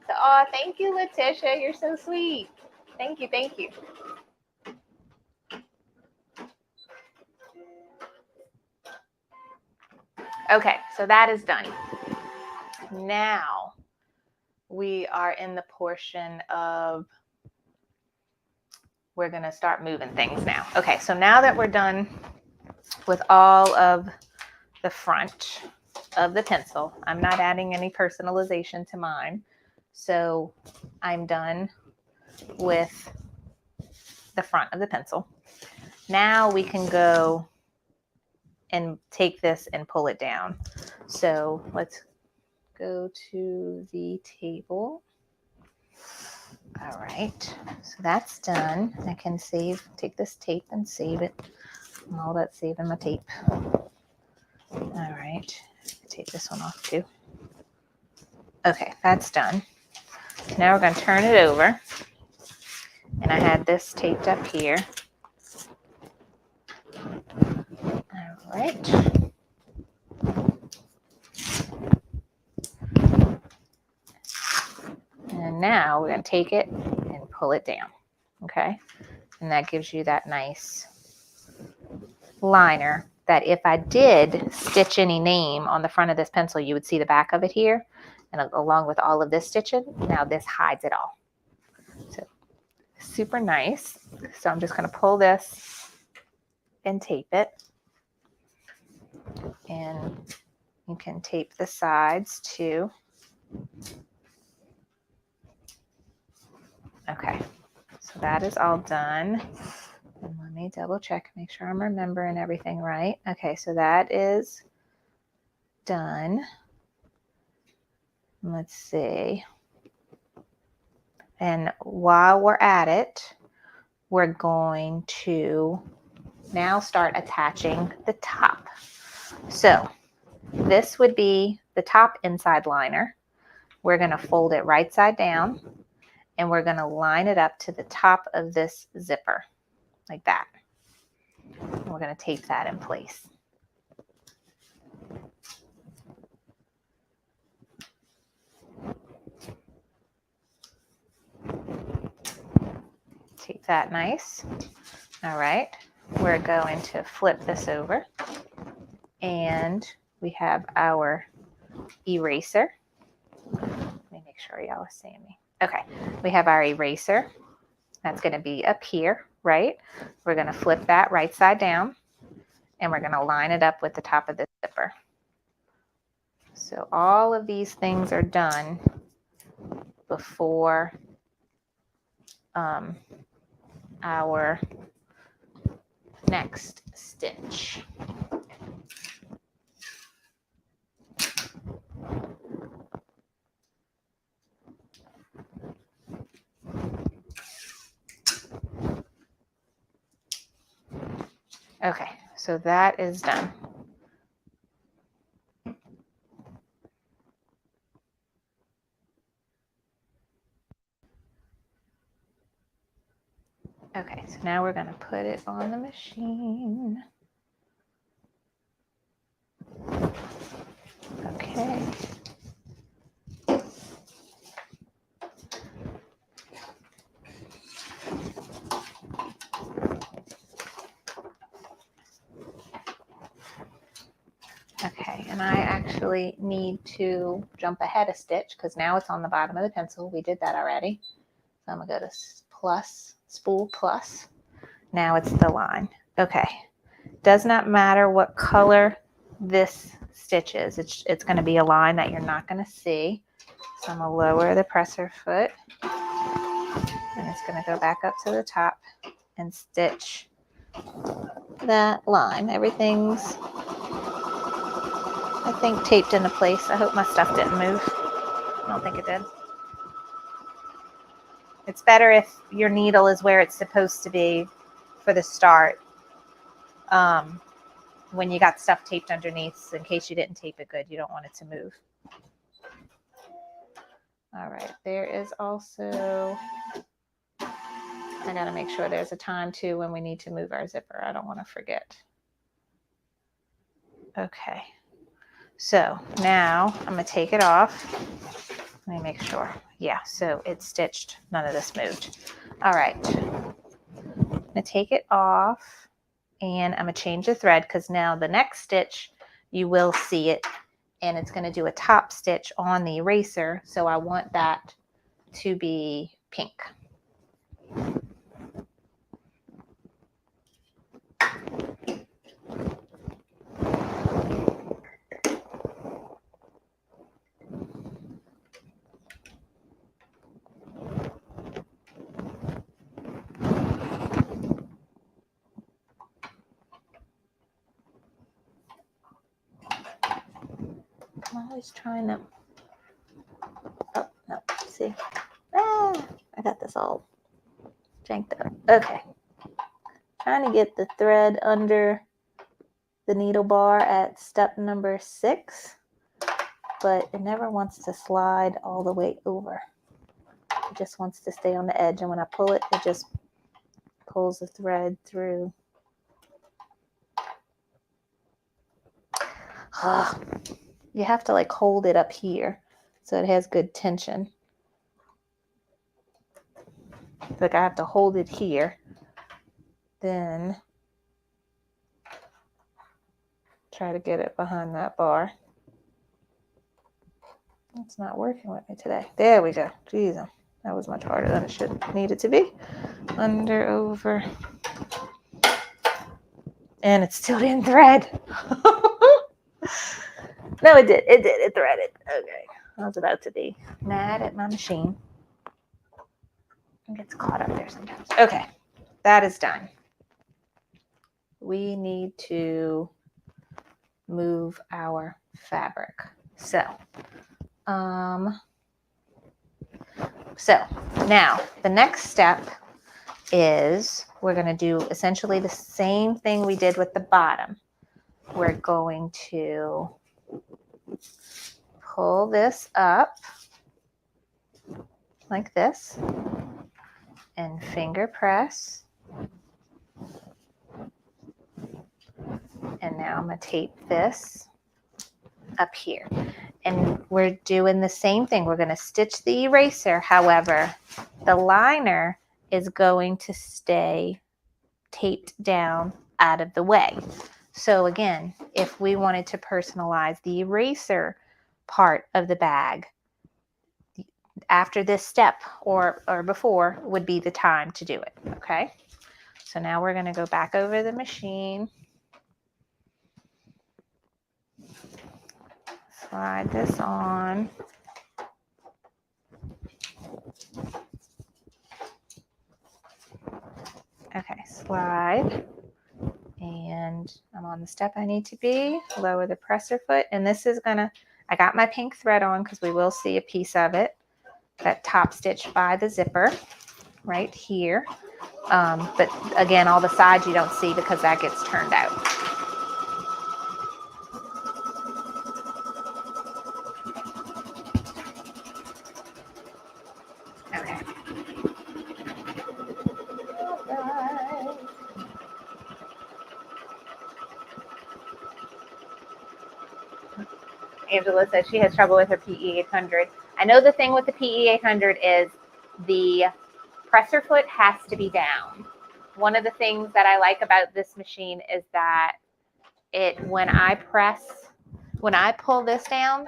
So, thank you, Letitia. You're so sweet. Thank you. Thank you. Okay, so that is done. Now we are in the portion of we're going to start moving things now. Okay, so now that we're done with all of the front of the pencil, I'm not adding any personalization to mine. So I'm done with the front of the pencil. Now we can go and take this and pull it down. So let's go to the table. All right, so that's done. I can take this tape and save it. I'm all about saving my tape. All right, take this one off too. Okay, that's done. Now we're going to turn it over. And I had this taped up here. All right. And now we're going to take it and pull it down. Okay. And that gives you that nice liner that if I did stitch any name on the front of this pencil, you would see the back of it here. And along with all of this stitching, now this hides it all. So super nice. So I'm just going to pull this and tape it. And, You can tape the sides too. Okay, so that is all done. And let me double check, make sure I'm remembering everything right. Okay, so that is done. Let's see. And while we're at it, we're going to now start attaching the top. So this would be the top inside liner. We're going to fold it right side down, and we're going to line it up to the top of this zipper like that. And we're going to tape that in place. Tape that nice. All right, we're going to flip this over, and we have our eraser. Let me make sure y'all are seeing me. Okay, we have our eraser. That's going to be up here, right? We're going to flip that right side down, and we're going to line it up with the top of the zipper. So all of these things are done before our next stitch. Okay, so that is done. Okay, so now we're going to put it on the machine. Okay. Okay, and I actually need to jump ahead a stitch because now it's on the bottom of the pencil. We did that already. So I'm going to go to plus, spool plus. Now it's the line. Okay, does not matter what color this stitch is. It's going to be a line that you're not going to see. So I'm going to lower the presser foot, and it's going to go back up to the top and stitch that line. Everything's, I think, taped into place. I hope my stuff didn't move. I don't think it did. It's better if your needle is where it's supposed to be for the start. When you got stuff taped underneath, in case you didn't tape it good, you don't want it to move. All right, there is also, I gotta make sure there's a time too when we need to move our zipper. I don't want to forget. Okay, so now I'm gonna take it off. Let me make sure. Yeah, so it's stitched, none of this moved. All right, I'm gonna take it off, and I'm gonna change the thread because now the next stitch you will see it, and it's gonna do a top stitch on the eraser, so I want that to be pink. I'm always trying to, oh, no, see, I got this all janked up. Okay, trying to get the thread under the needle bar at step number 6, but it never wants to slide all the way over. It just wants to stay on the edge, and when I pull it, it just pulls the thread through. You have to like hold it up here so it has good tension. Like I have to hold it here, then try to get it behind that bar. It's not working with me today. There we go. Jeez, that was much harder than it should need it to be. Under, over, and it still didn't thread. No, it did. It did. It threaded. Okay. I was about to be mad at my machine. It gets caught up there sometimes. Okay. That is done. We need to move our fabric. So now the next step is we're going to do essentially the same thing we did with the bottom. We're going to pull this up like this and finger press. And now I'm going to tape this up here. And we're doing the same thing. We're going to stitch the eraser. However, the liner is going to stay taped down out of the way. So again, if we wanted to personalize the eraser part of the bag, after this step or before would be the time to do it. Okay. So now we're going to go back over the machine. Slide this on. Okay, slide. And I'm on the step I need to be. Lower the presser foot. And this is gonna, I got my pink thread on because we will see a piece of it. That top stitch by the zipper right here. But again, all the sides you don't see because that gets turned out. Okay. All right. Angela says she has trouble with her PE800. I know the thing with the PE800 is the presser foot has to be down. One of the things that I like about this machine is that when I pull this down,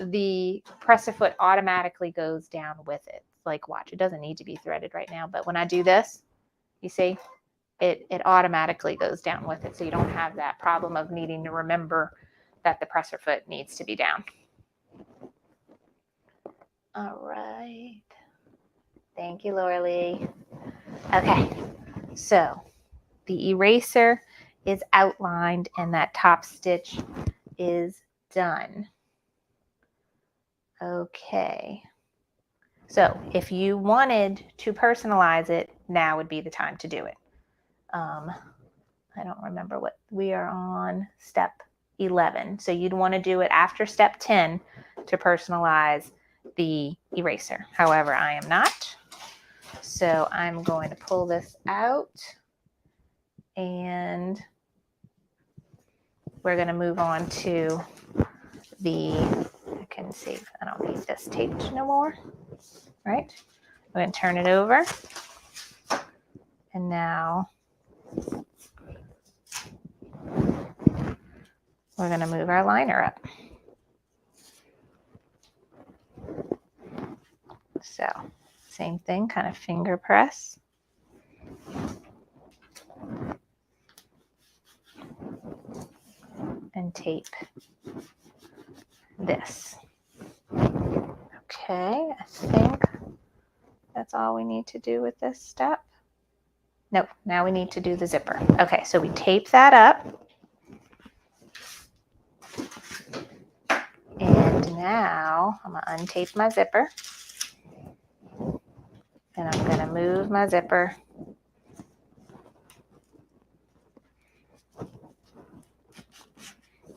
the presser foot automatically goes down with it. Like, watch, it doesn't need to be threaded right now, but when I do this, you see, it automatically goes down with it. So you don't have that problem of needing to remember that the presser foot needs to be down. All right. Thank you, Laura Lee. Okay, so the eraser is outlined and that top stitch is done. Okay, so if you wanted to personalize it, now would be the time to do it. I don't remember what we are on, step 11. So you'd want to do it after step 10 to personalize the eraser. However, I am not. So I'm going to pull this out and we're going to move on to I can see, I don't need this taped no more, right? I'm going to turn it over. And now we're going to move our liner up. So same thing, kind of finger press. And tape this. Okay, I think that's all we need to do with this step. Nope, now we need to do the zipper. Okay, so we tape that up. And now I'm going to untape my zipper. And I'm going to move my zipper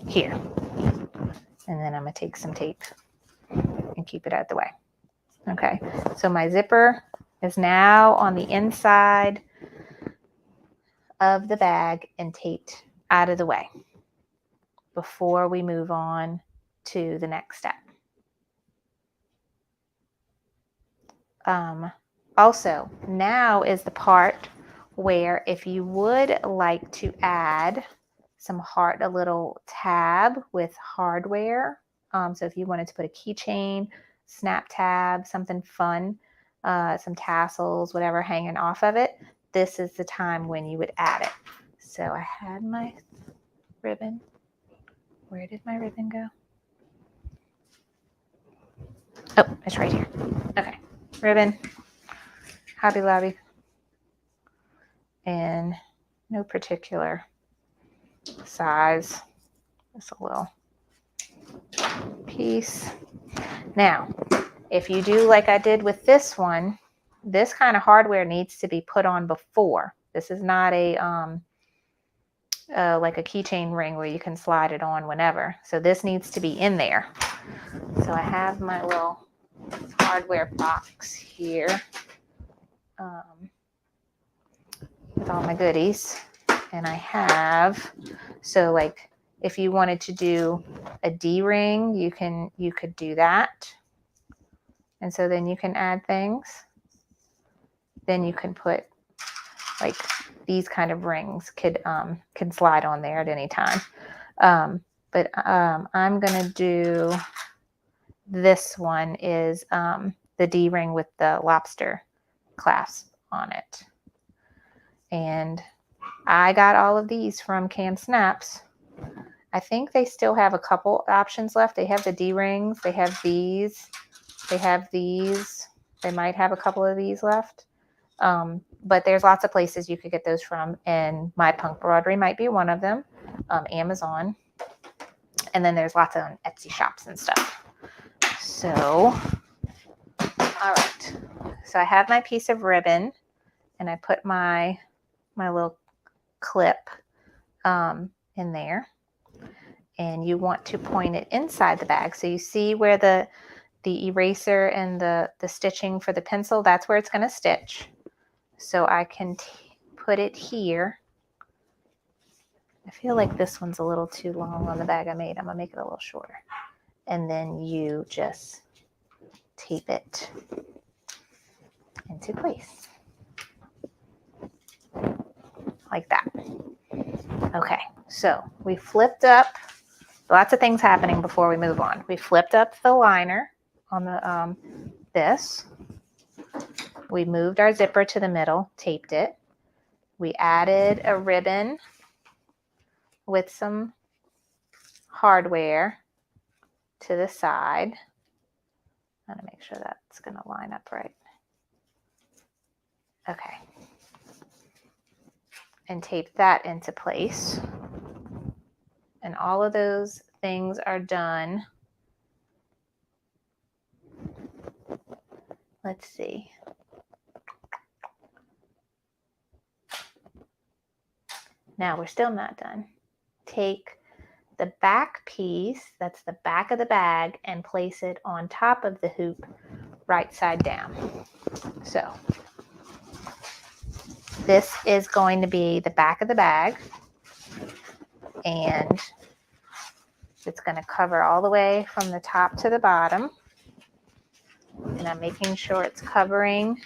here. And then I'm going to take some tape and keep it out of the way. Okay, so my zipper is now on the inside of the bag and taped out of the way before we move on to the next step. Also, now is the part where if you would like to add a little tab with hardware, so if you wanted to put a keychain, snap tab, something fun, some tassels, whatever hanging off of it, this is the time when you would add it. So I had my ribbon Where did my ribbon go? Oh, it's right here. Okay, ribbon, Hobby Lobby, and no particular size. Just a little piece. Now, if you do like I did with this one, this kind of hardware needs to be put on before. This is not a like a keychain ring where you can slide it on whenever. So this needs to be in there. So I have my little hardware box here with all my goodies. And I have, so like if you wanted to do a D ring, you could do that. And so then you can add things. Then you can put like these kind of rings can slide on there at any time. But I'm gonna do this one is the D ring with the lobster clasp on it. And I got all of these from Cam Snaps. I think they still have a couple options left. They have the D rings, they have these, they have these. They might have a couple of these left. But there's lots of places you could get those from, and My Punk Embroidery might be one of them. Amazon. And then there's lots of Etsy shops and stuff. So, all right. So I have my piece of ribbon, and I put my little clip in there. And you want to point it inside the bag. So you see where the eraser and the stitching for the pencil, that's where it's going to stitch. So I can put it here. I feel like this one's a little too long on the bag I made. I'm going to make it a little shorter. And then you just tape it into place. Like that. Okay, so we flipped up. Lots of things happening before we move on. We flipped up the liner on the this. We moved our zipper to the middle, taped it. We added a ribbon with some hardware to the side. I'm going to make sure that's going to line up right. Okay. And tape that into place. And all of those things are done. Let's see. Now we're still not done. Take the back piece, that's the back of the bag, and place it on top of the hoop right side down. So this is going to be the back of the bag, and it's going to cover all the way from the top to the bottom. And I'm making sure it's covering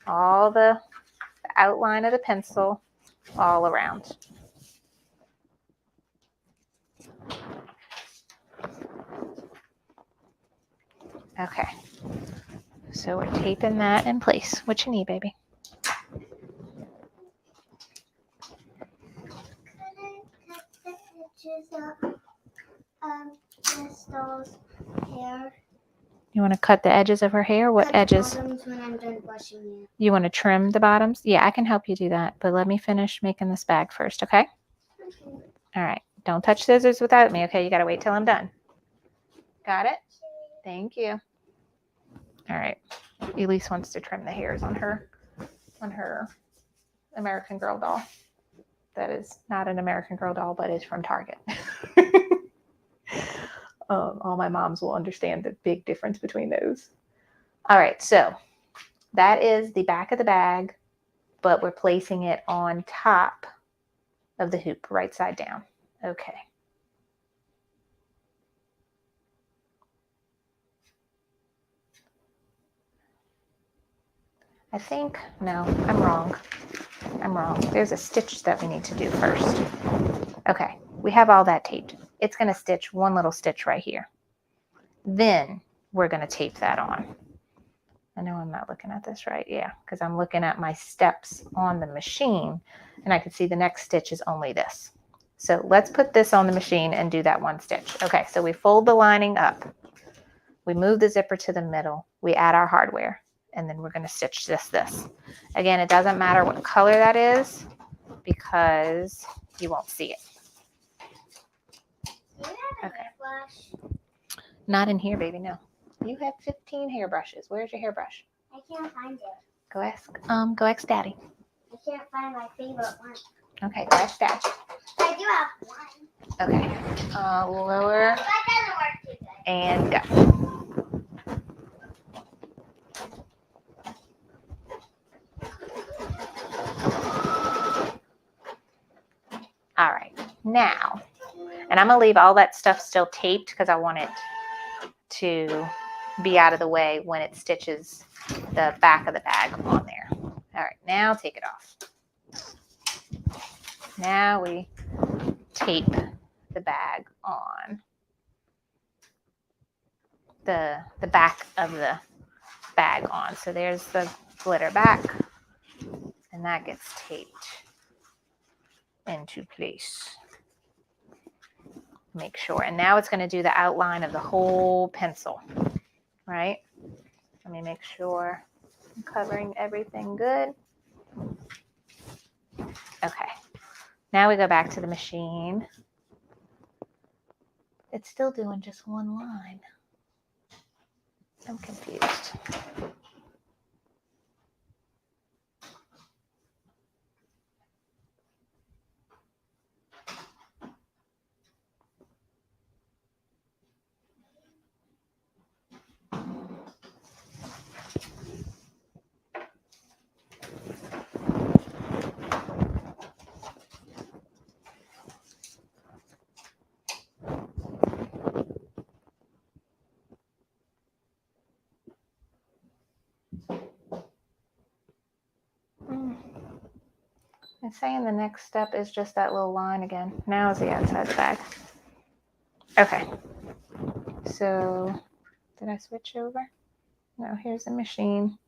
all the outline of the pencil all around. Okay, so we're taping that in place. What you need, baby? Hair. You want to cut the edges of her hair? What edges? When I'm done brushing it. You want to trim the bottoms? Yeah, I can help you do that, but let me finish making this bag first, okay? Okay. All right. Don't touch scissors without me, okay? You got to wait till I'm done. Got it? Thank you. All right. Elise wants to trim the hairs on her American Girl doll. That is not an American Girl doll, but it's from Target. All my moms will understand the big difference between those. All right, so that is the back of the bag, but we're placing it on top of the hoop, right side down. Okay. I think, no, I'm wrong. There's a stitch that we need to do first. Okay, we have all that taped. It's going to stitch one little stitch right here. Then we're going to tape that on. I know I'm not looking at this right. Yeah, because I'm looking at my steps on the machine, and I can see the next stitch is only this. So let's put this on the machine and do that one stitch. Okay, so we fold the lining up. We move the zipper to the middle. We add our hardware, and then we're going to stitch this. Again, it doesn't matter what color that is because you won't see it. Okay. Not in here, baby, no. You have 15 hairbrushes. Where's your hairbrush? I can't find it. Go ask Daddy. I can't find my favorite one. Okay, go ask Dad. I do have one. Okay. Lower. That doesn't work too good. And go. All right, now, and I'm gonna leave all that stuff still taped because I want it to be out of the way when it stitches the back of the bag on there. All right, now take it off. Now we tape the bag on the back of the bag on. So there's the glitter back, and that gets taped into place. Make sure. And now it's going to do the outline of the whole pencil, right? Let me make sure I'm covering everything good. Okay. Now we go back to the machine. It's still doing just one line. I'm confused. It's saying the next step is just that little line again. Now is the outside of the bag. Okay. So, did I switch over? No, here's the machine.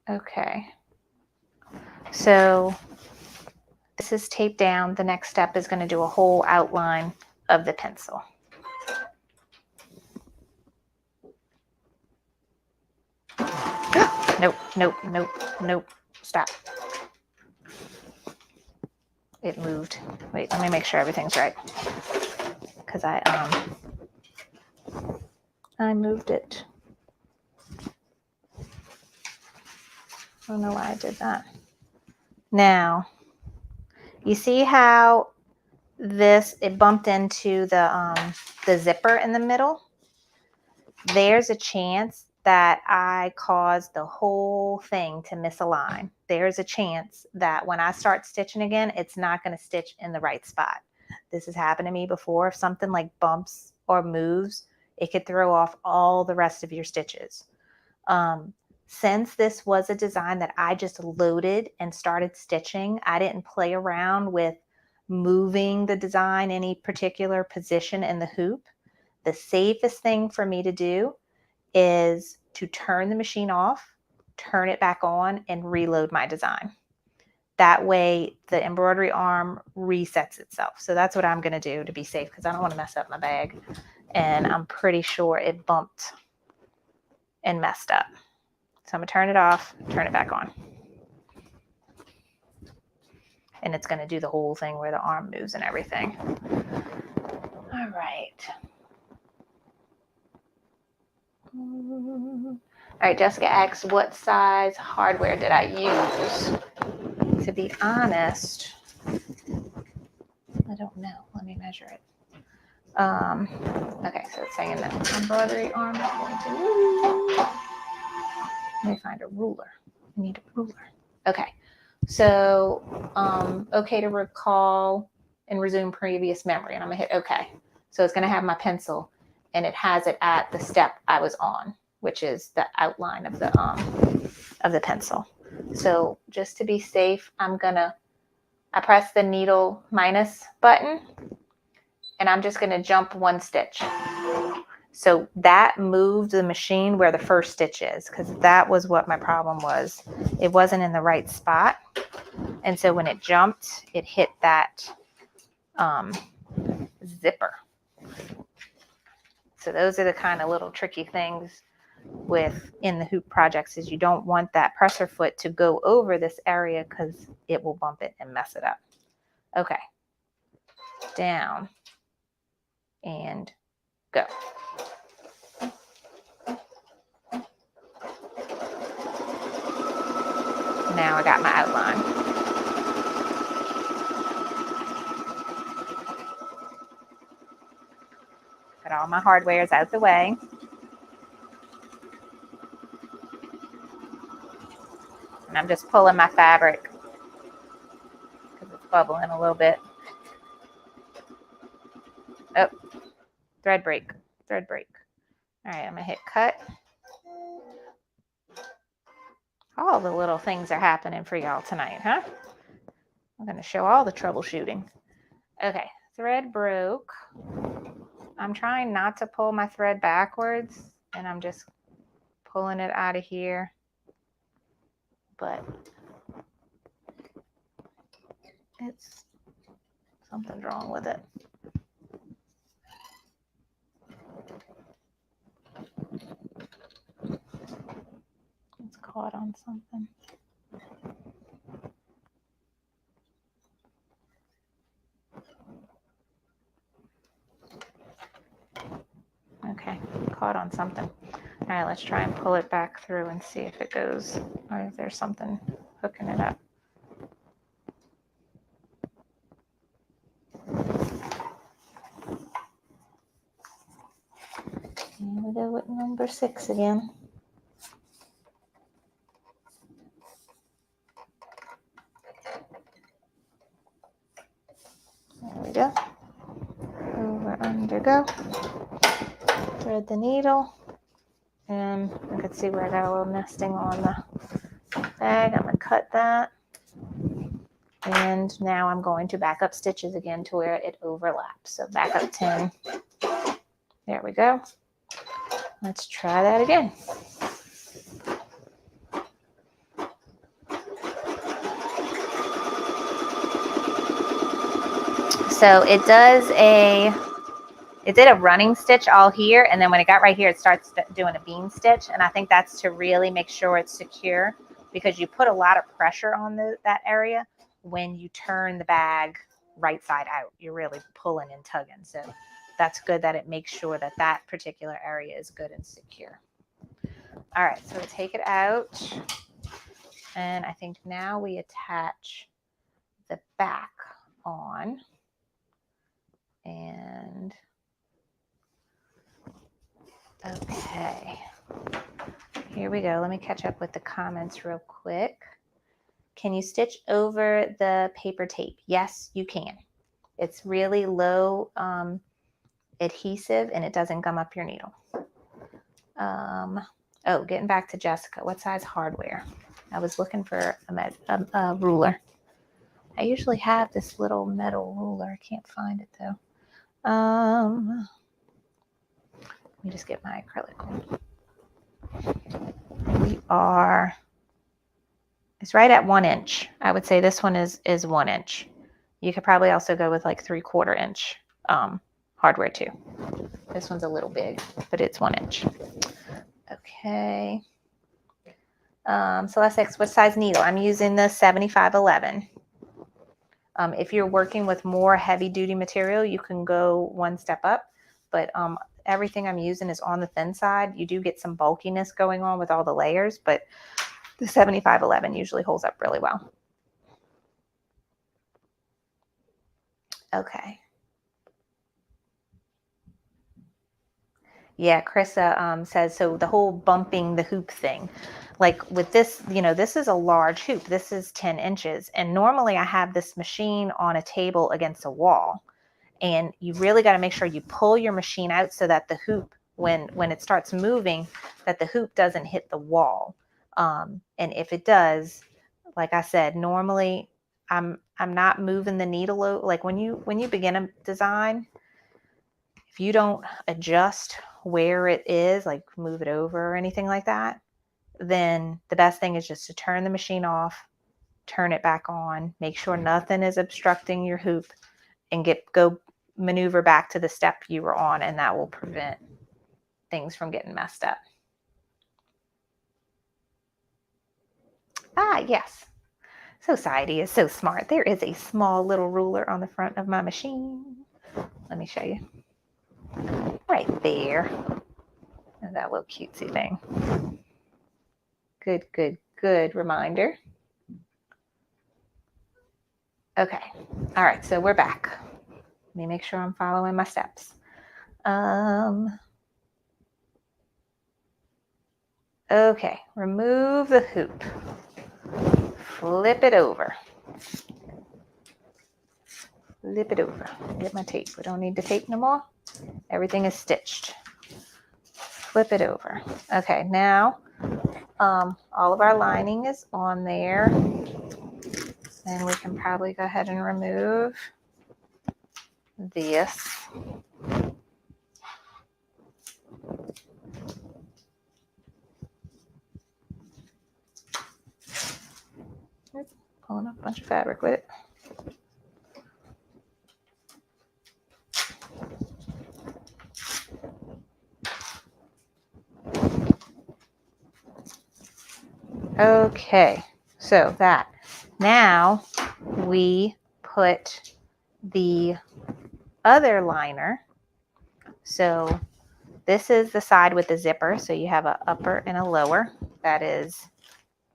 Okay. So, this is taped down. The next step is going to do a whole outline of the pencil. Nope, nope, nope, nope. Stop. It moved. Wait, let me make sure everything's right. Because I moved it. I don't know why I did that. Now, you see how it bumped into the zipper in the middle? There's a chance that I caused the whole thing to misalign. There's a chance that when I start stitching again, it's not going to stitch in the right spot. This has happened to me before. If something like bumps or moves, it could throw off all the rest of your stitches. Since this was a design that I just loaded and started stitching, I didn't play around with moving the design any particular position in the hoop. The safest thing for me to do is to turn the machine off, turn it back on, and reload my design. That way the embroidery arm resets itself. So that's what I'm going to do to be safe because I don't want to mess up my bag. And I'm pretty sure it bumped and messed up. So I'm going to turn it off, turn it back on. And it's going to do the whole thing where the arm moves and everything. All right. All right, Jessica asks, what size hardware did I use? To be honest, I don't know. Let me measure it. Okay, so it's saying that embroidery arm is going to move. Let me find a ruler. I need a ruler. Okay, so okay to recall and resume previous memory, and I'm gonna hit okay. So it's gonna have my pencil, and it has it at the step I was on, which is the outline of the pencil. So just to be safe, I press the needle minus button, and I'm just gonna jump one stitch. So that moved the machine where the first stitch is, because that was what my problem was. It wasn't in the right spot. And so when it jumped, it hit that zipper. So those are the kind of little tricky things with in the hoop projects, is you don't want that presser foot to go over this area because it will bump it and mess it up. Okay, down and go. Now I got my outline. Got all my hardwares out the way. And I'm just pulling my fabric because it's bubbling a little bit. Oh, thread break, thread break. All right, I'm gonna hit cut. All the little things are happening for y'all tonight, huh? I'm gonna show all the troubleshooting. Okay, thread broke. I'm trying not to pull my thread backwards, and I'm just pulling it out of here. But it's something's wrong with it. It's caught on something. Okay, caught on something. All right, let's try and pull it back through and see if it goes, or if there's something hooking it up. Here we go with number 6 again. There we go. Over, under, go. Thread the needle. And I can see where I got a little nesting on the bag. I'm going to cut that. And now I'm going to back up stitches again to where it overlaps. So back up 10. There we go. Let's try that again. So it did a running stitch all here, and then when it got right here, it starts doing a beam stitch, and I think that's to really make sure it's secure, because you put a lot of pressure on that area when you turn the bag right side out. You're really pulling and tugging, so that's good that it makes sure that that particular area is good and secure. All right, so we take it out, and I think now we attach the back on, and okay, here we go. Let me catch up with the comments real quick. Can you stitch over the paper tape? Yes, you can. It's really low adhesive, and it doesn't gum up your needle. Oh, getting back to Jessica, what size hardware? I was looking for a ruler. I usually have this little metal ruler. I can't find it though. Let me just get my acrylic one. It's right at 1 inch. I would say this one is 1 inch. You could probably also go with like 3/4 inch hardware too. This one's a little big, but it's 1 inch. Okay. Celeste X, what size needle? I'm using the 7511. If you're working with more heavy duty material, you can go one step up, but everything I'm using is on the thin side. You do get some bulkiness going on with all the layers, but the 7511 usually holds up really well. Okay. Yeah, Krissa says, so the whole bumping the hoop thing, like with this, you know, this is a large hoop. This is 10 inches. And normally I have this machine on a table against a wall. And you really got to make sure you pull your machine out so that the hoop, when it starts moving, that the hoop doesn't hit the wall. And if it does, like I said, normally I'm not moving the needle. Like when you begin a design, if you don't adjust where it is, like move it over or anything like that, then the best thing is just to turn the machine off, turn it back on, make sure nothing is obstructing your hoop, and go maneuver back to the step you were on, and that will prevent things from getting messed up. Ah, yes. Society is so smart. There is a small little ruler on the front of my machine. Let me show you. Right there. And that little cutesy thing. Good, good, good reminder. Okay. All right, so we're back. Let me make sure I'm following my steps. Okay, remove the hoop. Flip it over. Flip it over. Get my tape. We don't need the tape no more. Everything is stitched. Flip it over. Okay, now all of our lining is on there. And we can probably go ahead and remove this. Pulling up a bunch of fabric with it. Okay, so that. Now we put the other liner. So this is the side with the zipper. So you have an upper and a lower. That is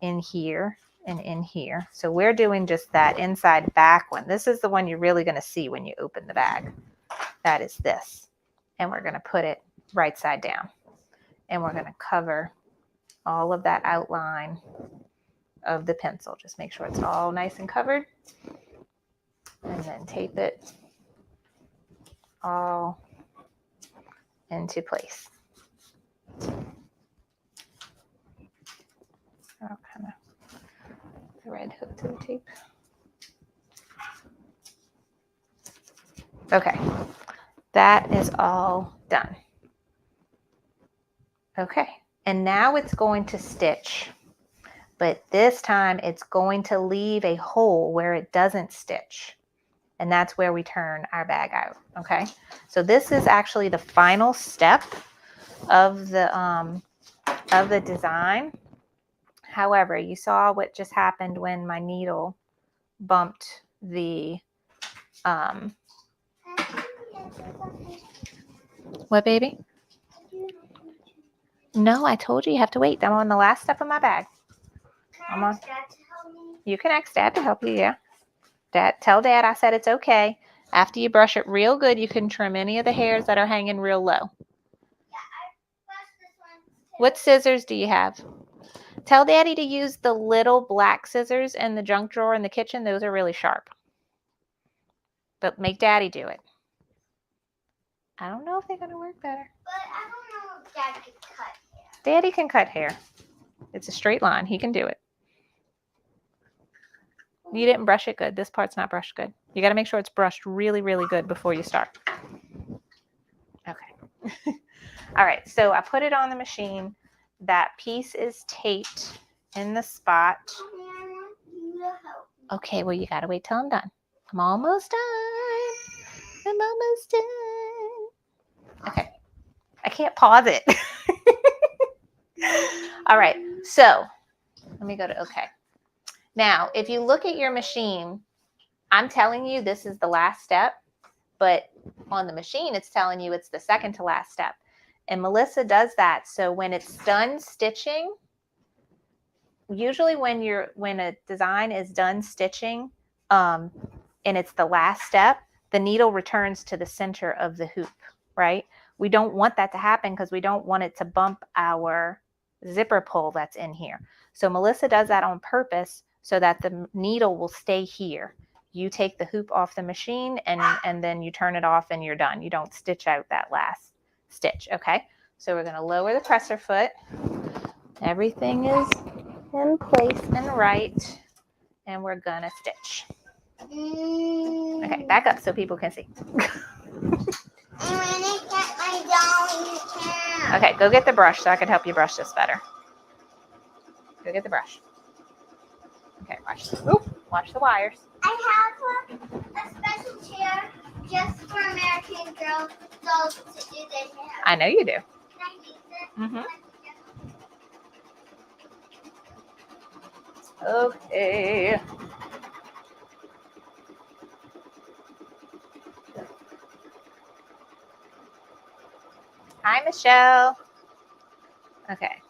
in here and in here. So we're doing just that inside back one. This is the one you're really going to see when you open the bag. That is this. And we're going to put it right side down. And we're going to cover all of that outline of the pencil. Just make sure it's all nice and covered. And then tape it all into place. I'll kind of thread hook to the tape. Okay, that is all done. Okay, and now it's going to stitch, but this time it's going to leave a hole where it doesn't stitch. And that's where we turn our bag out, okay? So this is actually the final step of the design. However, you saw what just happened when my needle bumped the, what, baby? No, I told you have to wait. I'm on the last step of my bag. Can I ask Dad to help me? You can ask Dad to help you, yeah. Dad, tell Dad I said it's okay. After you brush it real good, you can trim any of the hairs that are hanging real low. Yeah, I brushed this one too. What scissors do you have? Tell Daddy to use the little black scissors in the junk drawer in the kitchen. Those are really sharp. But make Daddy do it. I don't know if they're going to work better. But I don't know if Dad could cut hair. Daddy can cut hair. It's a straight line. He can do it. You didn't brush it good. This part's not brushed good. You got to make sure it's brushed really, really good before you start. Okay. All right. So I put it on the machine. That piece is taped in the spot. Mommy, I want you to help me. Okay. Well, you got to wait till I'm done. I'm almost done. I'm almost done. Okay. I can't pause it. All right. So let me go to okay. Now, if you look at your machine, I'm telling you this is the last step, but on the machine, it's telling you it's the second to last step. And Melissa does that. So when it's done stitching, usually when a design is done stitching, and it's the last step, the needle returns to the center of the hoop, right? We don't want that to happen because we don't want it to bump our zipper pull that's in here. So Melissa does that on purpose so that the needle will stay here. You take the hoop off the machine and then you turn it off and you're done. You don't stitch out that last stitch, okay? So we're going to lower the presser foot. Everything is in place and right, and we're going to stitch. Okay, back up so people can see. Okay, go get the brush so I can help you brush this better. Go get the brush. Okay, watch the wires. I have a special chair just for American Girl dolls to do their hair. I know you do. Can I use it? Mm-hmm. Okay. Hi, Michelle. Okay.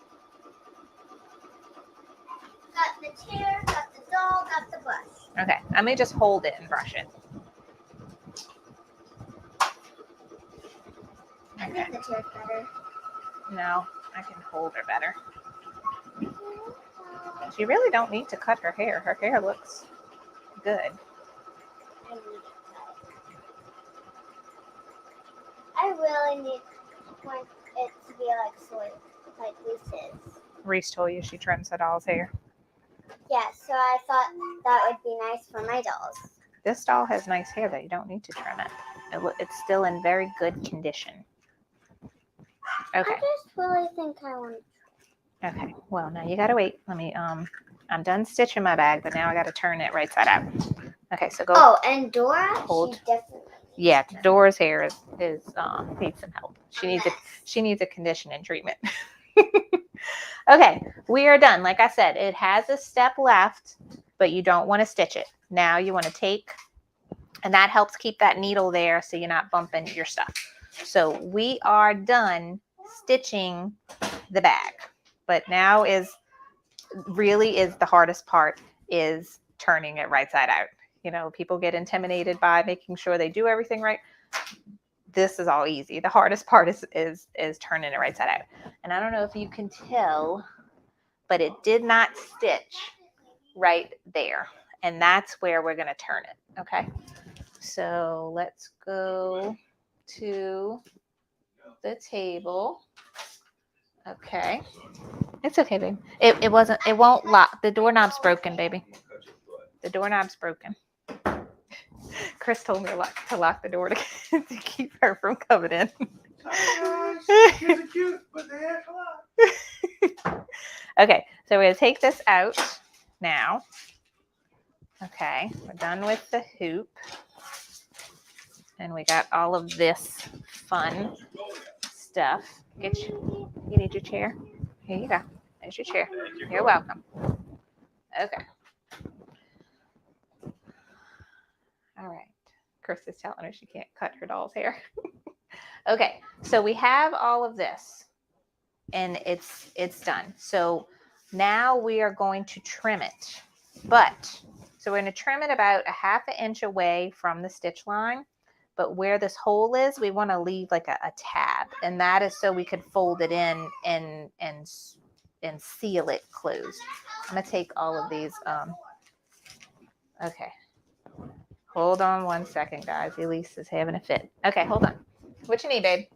Got the chair, got the doll, got the brush. Okay. Let me just hold it and brush it. I Okay. think the chair's better. No, I can hold her better. She really don't need to cut her hair. Her hair looks good. I need it cut. I really need it to be like soy, like Reese's. Reese told you she trims her doll's hair. Yeah, so I thought that would be nice for my dolls. This doll has nice hair though. You don't need to trim it. It's still in very good condition. Okay. I just really think I want. Okay. Well, now you gotta wait. Let me. I'm done stitching my bag, but now I gotta turn it right side out. Okay. So go. Oh, and Dora, Hold. she definitely. Yeah, Dora's hair is needs some help. She needs a conditioning treatment. Okay, we are done. Like I said, it has a step left, but you don't want to stitch it. Now you want to take, and that helps keep that needle there so you're not bumping your stuff. So we are done stitching the bag, but now is the hardest part is turning it right side out. You know, people get intimidated by making sure they do everything right. This is all easy. The hardest part is turning it right side out. And I don't know if you can tell, but it did not stitch right there. And that's where we're going to turn it. Okay. So let's go to the table. Okay. It's okay, babe. It won't lock. The doorknob's broken, baby. The doorknob's broken. Chris told me to lock the door to keep her from coming in. Cute, but okay, so we're going to take this out now. Okay, we're done with the hoop. And we got all of this fun stuff. You need your chair? Here you go. There's your chair. You're welcome. Okay. All right. Chris is telling her she can't cut her doll's hair. Okay, so we have all of this and it's done. So now we are going to trim it. So we're going to trim it about a 1/2 inch away from the stitch line. But where this hole is, we want to leave like a tab. And that is so we could fold it in and seal it closed. I'm going to take all of these. Okay. Hold on 1 second, guys. Elise is having a fit. Okay, hold on. What you need, babe?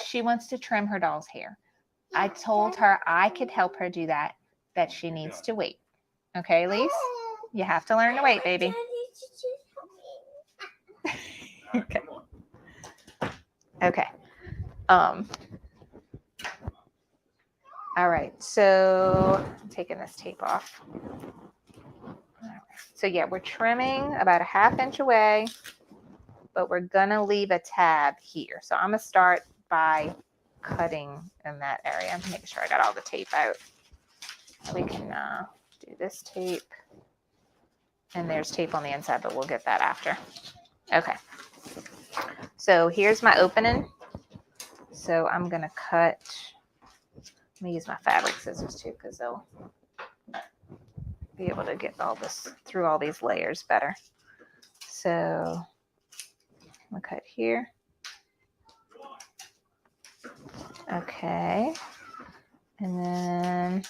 She wants to trim her doll's hair. I told her I could help her do that she needs to wait. Okay, Elise? You have to learn to wait, baby. Okay. Okay. All right. So I'm taking this tape off. So yeah, we're trimming about a 1/2 inch away, but we're gonna leave a tab here. So I'm gonna start by cutting in that area. I'm making sure I got all the tape out. We can do this tape, and there's tape on the inside, but we'll get that after. Okay. So here's my opening. So I'm gonna cut. Let me use my fabric scissors too, because they'll be able to get all this through all these layers better. So I'm gonna cut here. Okay. And then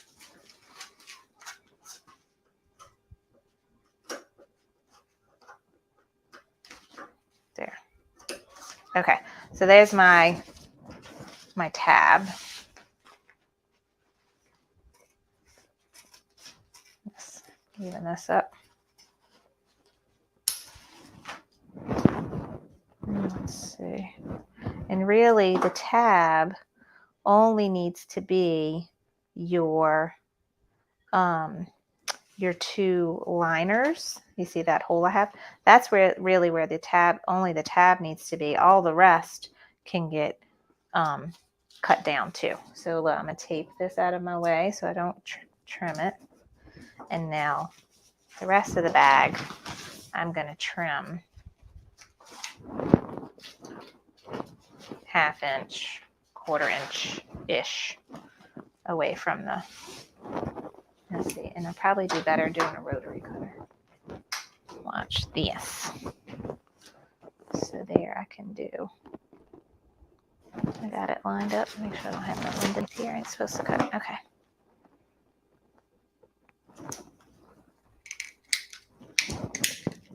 there. Okay. So there's my tab. Just even this up. Let's see. And really the tab only needs to be your your two liners. You see that hole I have? That's where really where the tab, only the tab needs to be. All the rest can get cut down too. So I'm going to tape this out of my way so I don't trim it. And now the rest of the bag, I'm going to trim 1/2 inch, 1/4 inch-ish away from the, let's see, and I'll probably do better doing a rotary cutter. Watch this. So there I can do, I got it lined up. Make sure I don't have no windows here. I'm supposed to cut it. Okay.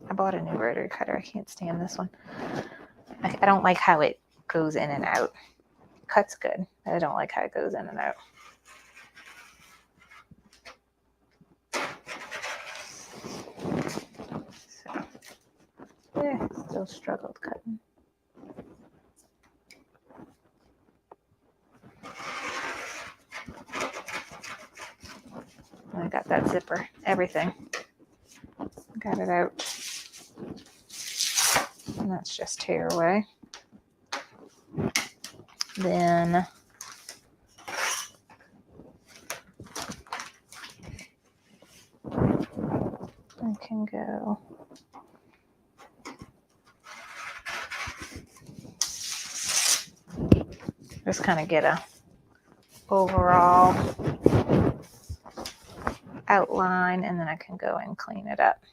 I bought a new rotary cutter. I can't stand this one. I don't like how it goes in and out. It cuts good, but I don't like how it goes in and out. So, still struggled cutting. I got that zipper, everything. Got it out. And that's just tear away. Then I can go just kind of get a overall outline, and then I can go and clean it up.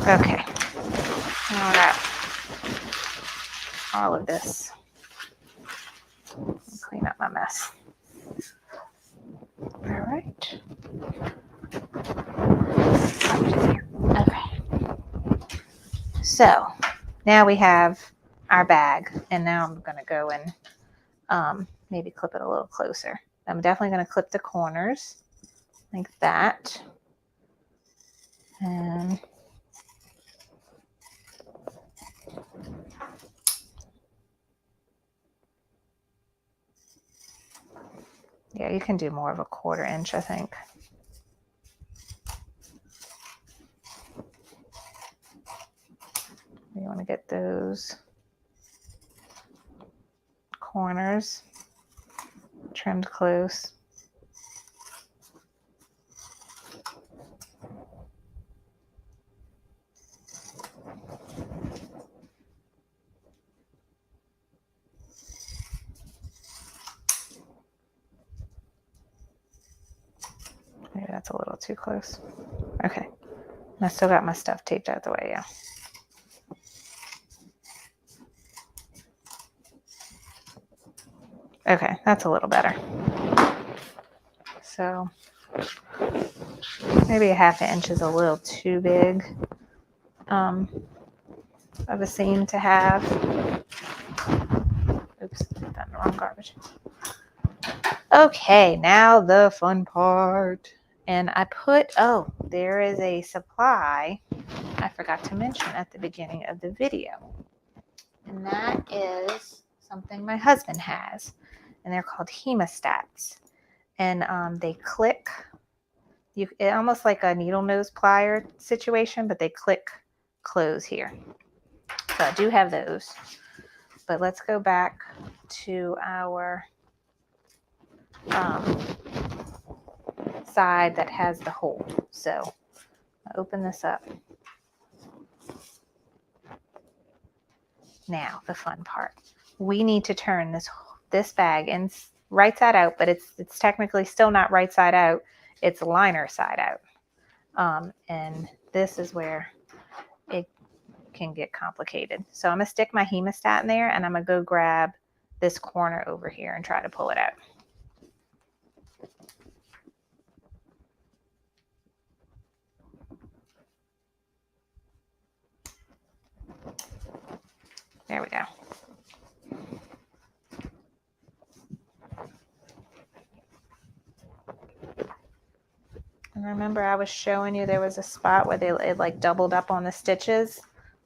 Okay, now I got all of this. Clean up my mess. All right. Okay. So now we have our bag, and now I'm going to go and maybe clip it a little closer. I'm definitely going to clip the corners like that. And yeah, you can do more of a 1/4 inch, I think. You want to get those corners trimmed close. Maybe that's a little too close. Okay. I still got my stuff taped out the way, yeah. Okay, that's a little better. So maybe 1/2 inch is a little too big of a seam to have. Oops, put that in the wrong garbage. Okay, now the fun part. And I put, oh, there is a supply I forgot to mention at the beginning of the video. And that is something my husband has. And they're called hemostats. And they click, almost like a needle nose plier situation, but they click close here. So I do have those. But let's go back to our side that has the hole. So I open this up. Now the fun part. We need to turn this bag in right side out, but it's technically still not right side out. It's liner side out. And this is where it can get complicated. So I'm gonna stick my hemostat in there, and I'm gonna go grab this corner over here and try to pull it out. There we go. And remember I was showing you there was a spot where it like doubled up on the stitches.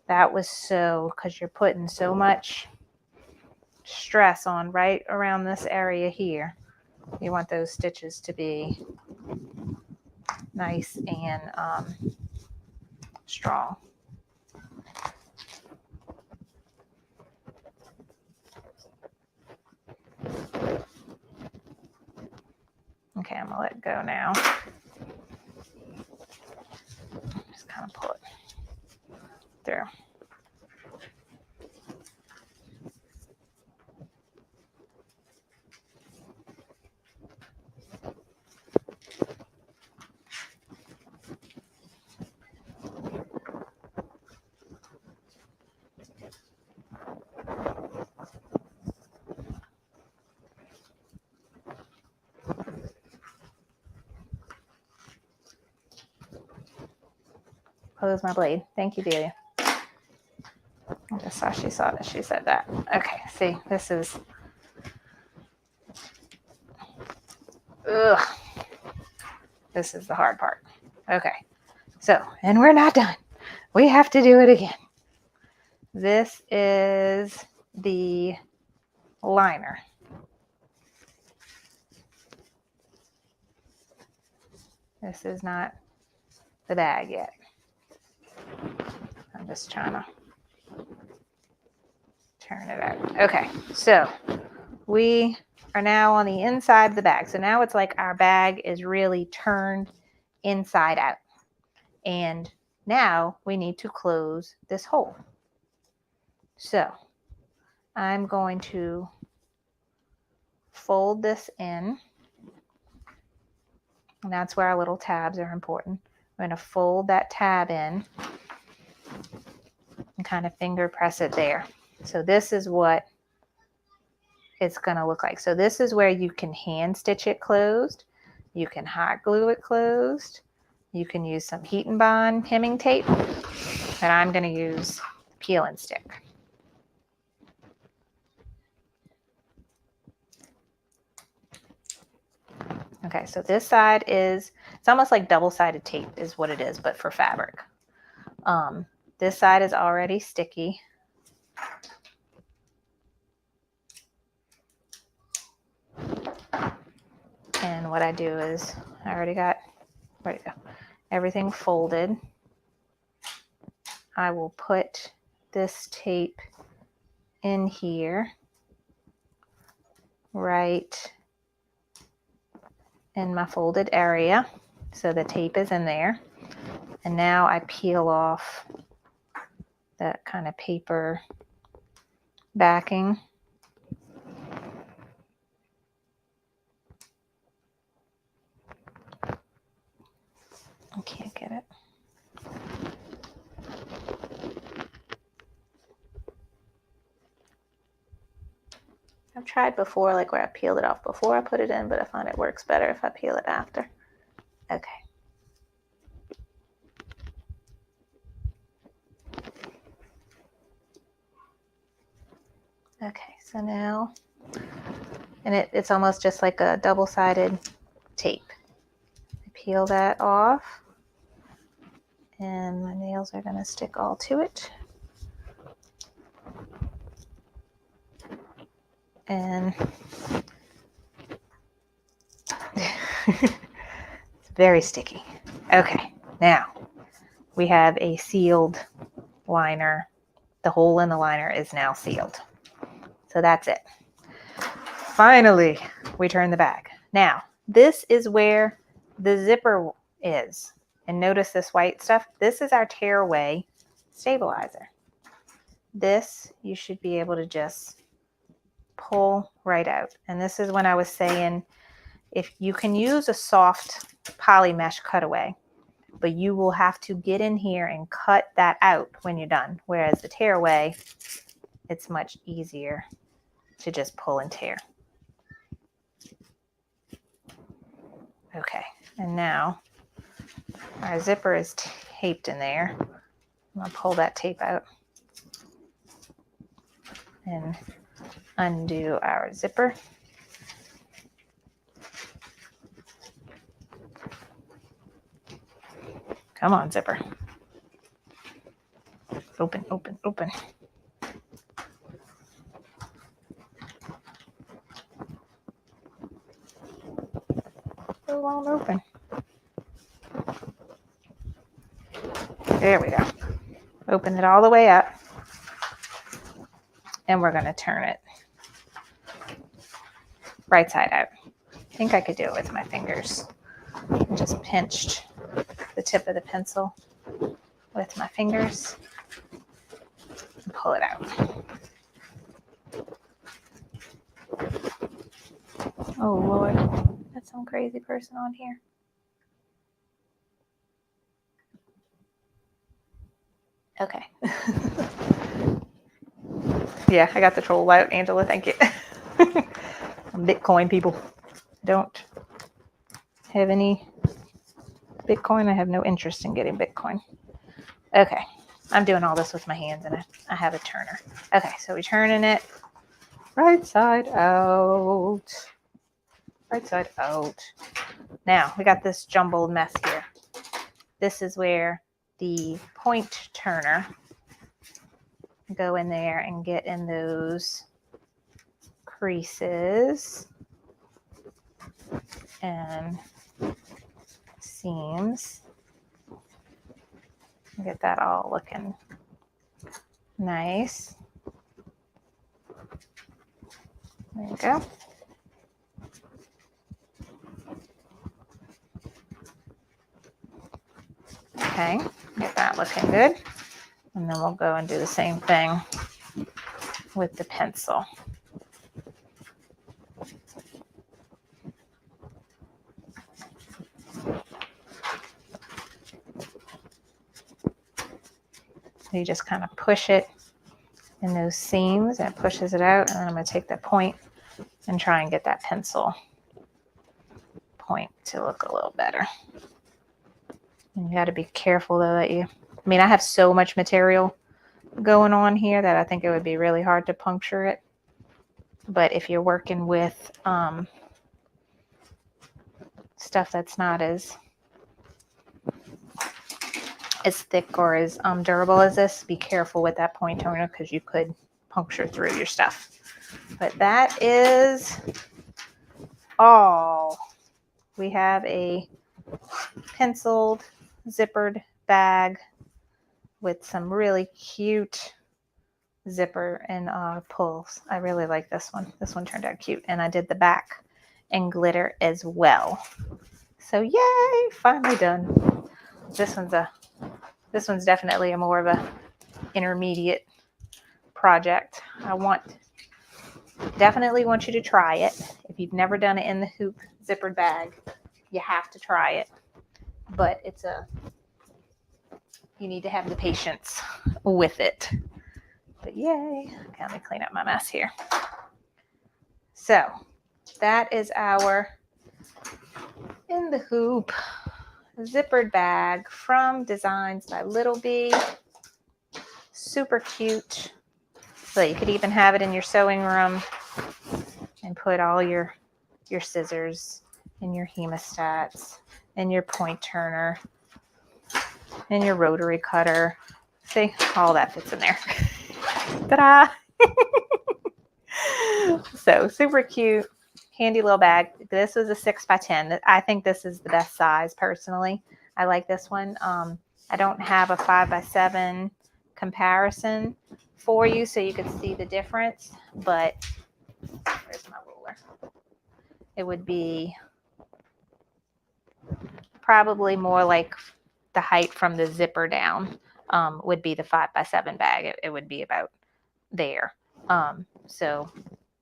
That was so because you're putting so much stress on right around this area here. You want those stitches to be nice and strong. Okay, I'm gonna let it go now. Just kind of pull it through. Close my blade. Thank you, Delia. I just saw she saw that. She said that. Okay, see, this is, ugh. This is the hard part. Okay, so, and we're not done. We have to do it again. This is the liner. This is not the bag yet. I'm just trying to turn it out. Okay, so we are now on the inside of the bag. So now it's like our bag is really turned inside out. And now we need to close this hole. So I'm going to fold this in. And that's where our little tabs are important. I'm going to fold that tab in and kind of finger press it there. So this is what it's going to look like. So this is where you can hand stitch it closed. You can hot glue it closed. You can use some heat and bond hemming tape, but I'm going to use peel and stick. Okay, so this side is, it's almost like double-sided tape is what it is, but for fabric. This side is already sticky. And what I do is, I already got, where'd it go? Everything folded. I will put this tape in here, right in my folded area. So the tape is in there. And now I peel off that kind of paper backing. I can't get it. I've tried before, like where I peeled it off before I put it in, but I find it works better if I peel it after. Okay. Okay, so now, and it's almost just like a double-sided tape. I peel that off, and my nails are going to stick all to it. And it's very sticky. Okay, now we have a sealed liner. The hole in the liner is now sealed. So that's it. Finally, we turn the bag. Now, this is where the zipper is. And notice this white stuff. This is our tearaway stabilizer. This, you should be able to just pull right out. And this is when I was saying, if you can use a soft poly mesh cutaway, but you will have to get in here and cut that out when you're done. Whereas the tearaway, it's much easier to just pull and tear. Okay, and now our zipper is taped in there. I'm gonna pull that tape out. and undo our zipper. Come on, zipper. Open, open, open. It won't open. There we go. Open it all the way up. And we're going to turn it right side out. I think I could do it with my fingers. I just pinched the tip of the pencil with my fingers and pull it out. Oh Lord, that's some crazy person on here. Okay. Yeah, I got the troll out, Angela, thank you. Bitcoin people. Don't have any Bitcoin. I have no interest in getting Bitcoin. Okay, I'm doing all this with my hands and I have a turner. Okay, so we're turning it right side out. Right side out. Now we got this jumbled mess here. This is where the point turner go in there and get in those creases and seams. Get that all looking nice. There we go. Okay, get that looking good. And then we'll go and do the same thing with the pencil. So you just kind of push it in those seams and it pushes it out. And then I'm going to take that point and try and get that pencil point to look a little better. And you got to be careful though that I mean, I have so much material going on here that I think it would be really hard to puncture it. But if you're working with stuff that's not as thick or as durable as this, be careful with that point toner because you could puncture through your stuff. But that is all. We have a penciled zippered bag with some really cute zipper and pulls. I really like this one. This one turned out cute. And I did the back and glitter as well. So yay, finally done. This one's definitely a more of a intermediate project. Definitely want you to try it. If you've never done it in the hoop zippered bag, you have to try it. But you need to have the patience with it. But yay. Okay, let me clean up my mess here. So that is our in the hoop zippered bag from Designs by Little Bee. Super cute. So you could even have it in your sewing room and put all your scissors and your hemostats and your point turner and your rotary cutter. See, all that fits in there. Ta-da! So super cute, handy little bag. This was a 6x10. I think this is the best size personally. I like this one. I don't have a 5x7 comparison for you so you could see the difference, but where's my ruler? It would be probably more like the height from the zipper down would be the 5x7 bag. It would be about there. So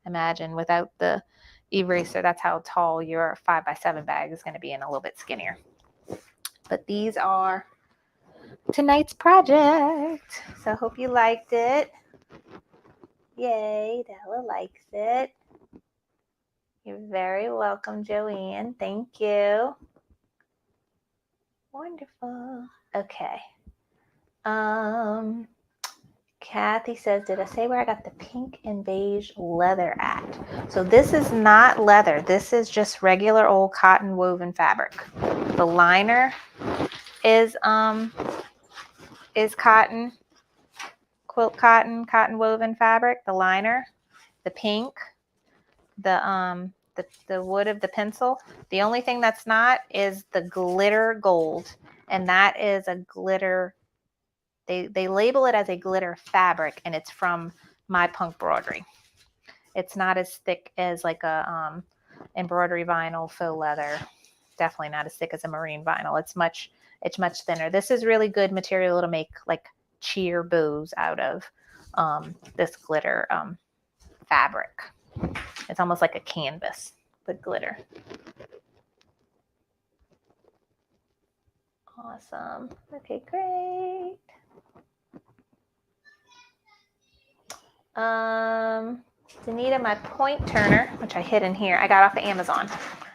imagine without the eraser, that's how tall your 5x7 bag is going to be, and a little bit skinnier. But these are tonight's project. So I hope you liked it. Yay, Della likes it. You're very welcome, Joanne. Thank you. Wonderful. Okay. Kathy says, did I say where I got the pink and beige leather at? So this is not leather. This is just regular old cotton woven fabric. The liner is cotton, quilt cotton woven fabric. The liner, the pink, the wood of the pencil. The only thing that's not is the glitter gold, and that is a glitter. They label it as a glitter fabric, and it's from My Punk Embroidery. It's not as thick as like a embroidery vinyl faux leather. Definitely not as thick as a marine vinyl. It's much thinner. This is really good material to make like cheer bows out of, this glitter fabric. It's almost like a canvas, but glitter. Awesome. Okay, great. Danita, my point turner, which I hid in here, I got off of Amazon.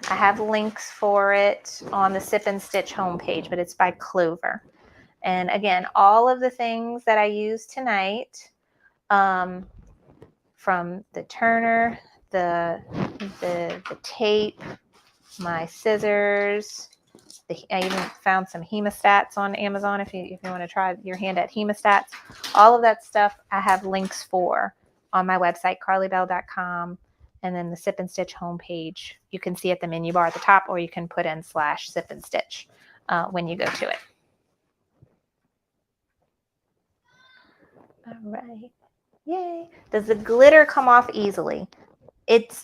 I have links for it on the Sip and Stitch homepage, but it's by Clover. And again, all of the things that I use tonight, from the turner, the tape, my scissors, I even found some hemostats on Amazon if you want to try your hand at hemostats. All of that stuff I have links for on my website, carlybell.com, and then the Sip and Stitch homepage. You can see at the menu bar at the top, or you can put in /Sip and Stitch when you go to it. All right. Yay. Does the glitter come off easily? It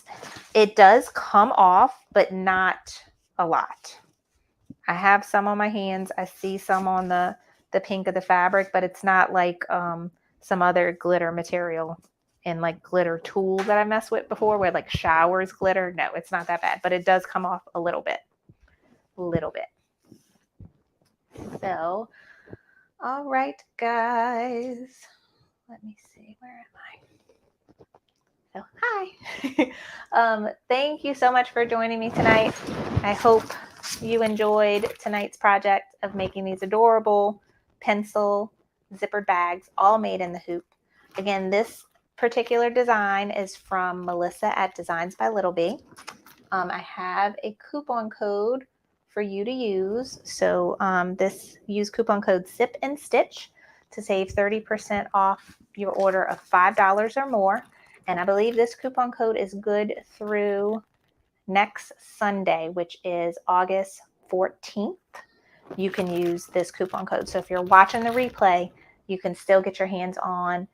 does come off, but not a lot. I have some on my hands. I see some on the pink of the fabric, but it's not like some other glitter material and like glitter tools that I messed with before where like showers glitter. No, it's not that bad, but it does come off a little bit. So, all right, guys. Let me see. Where am I? So, hi. Thank you so much for joining me tonight. I hope you enjoyed tonight's project of making these adorable pencil zippered bags, all made in the hoop. Again, this particular design is from Melissa at Designs by Little Bee. I have a coupon code for you to use. So use coupon code Sip and Stitch to save 30% off your order of $5 or more. And I believe this coupon code is good through next Sunday, which is August 14th. You can use this coupon code. So if you're watching the replay, you can still get your hands on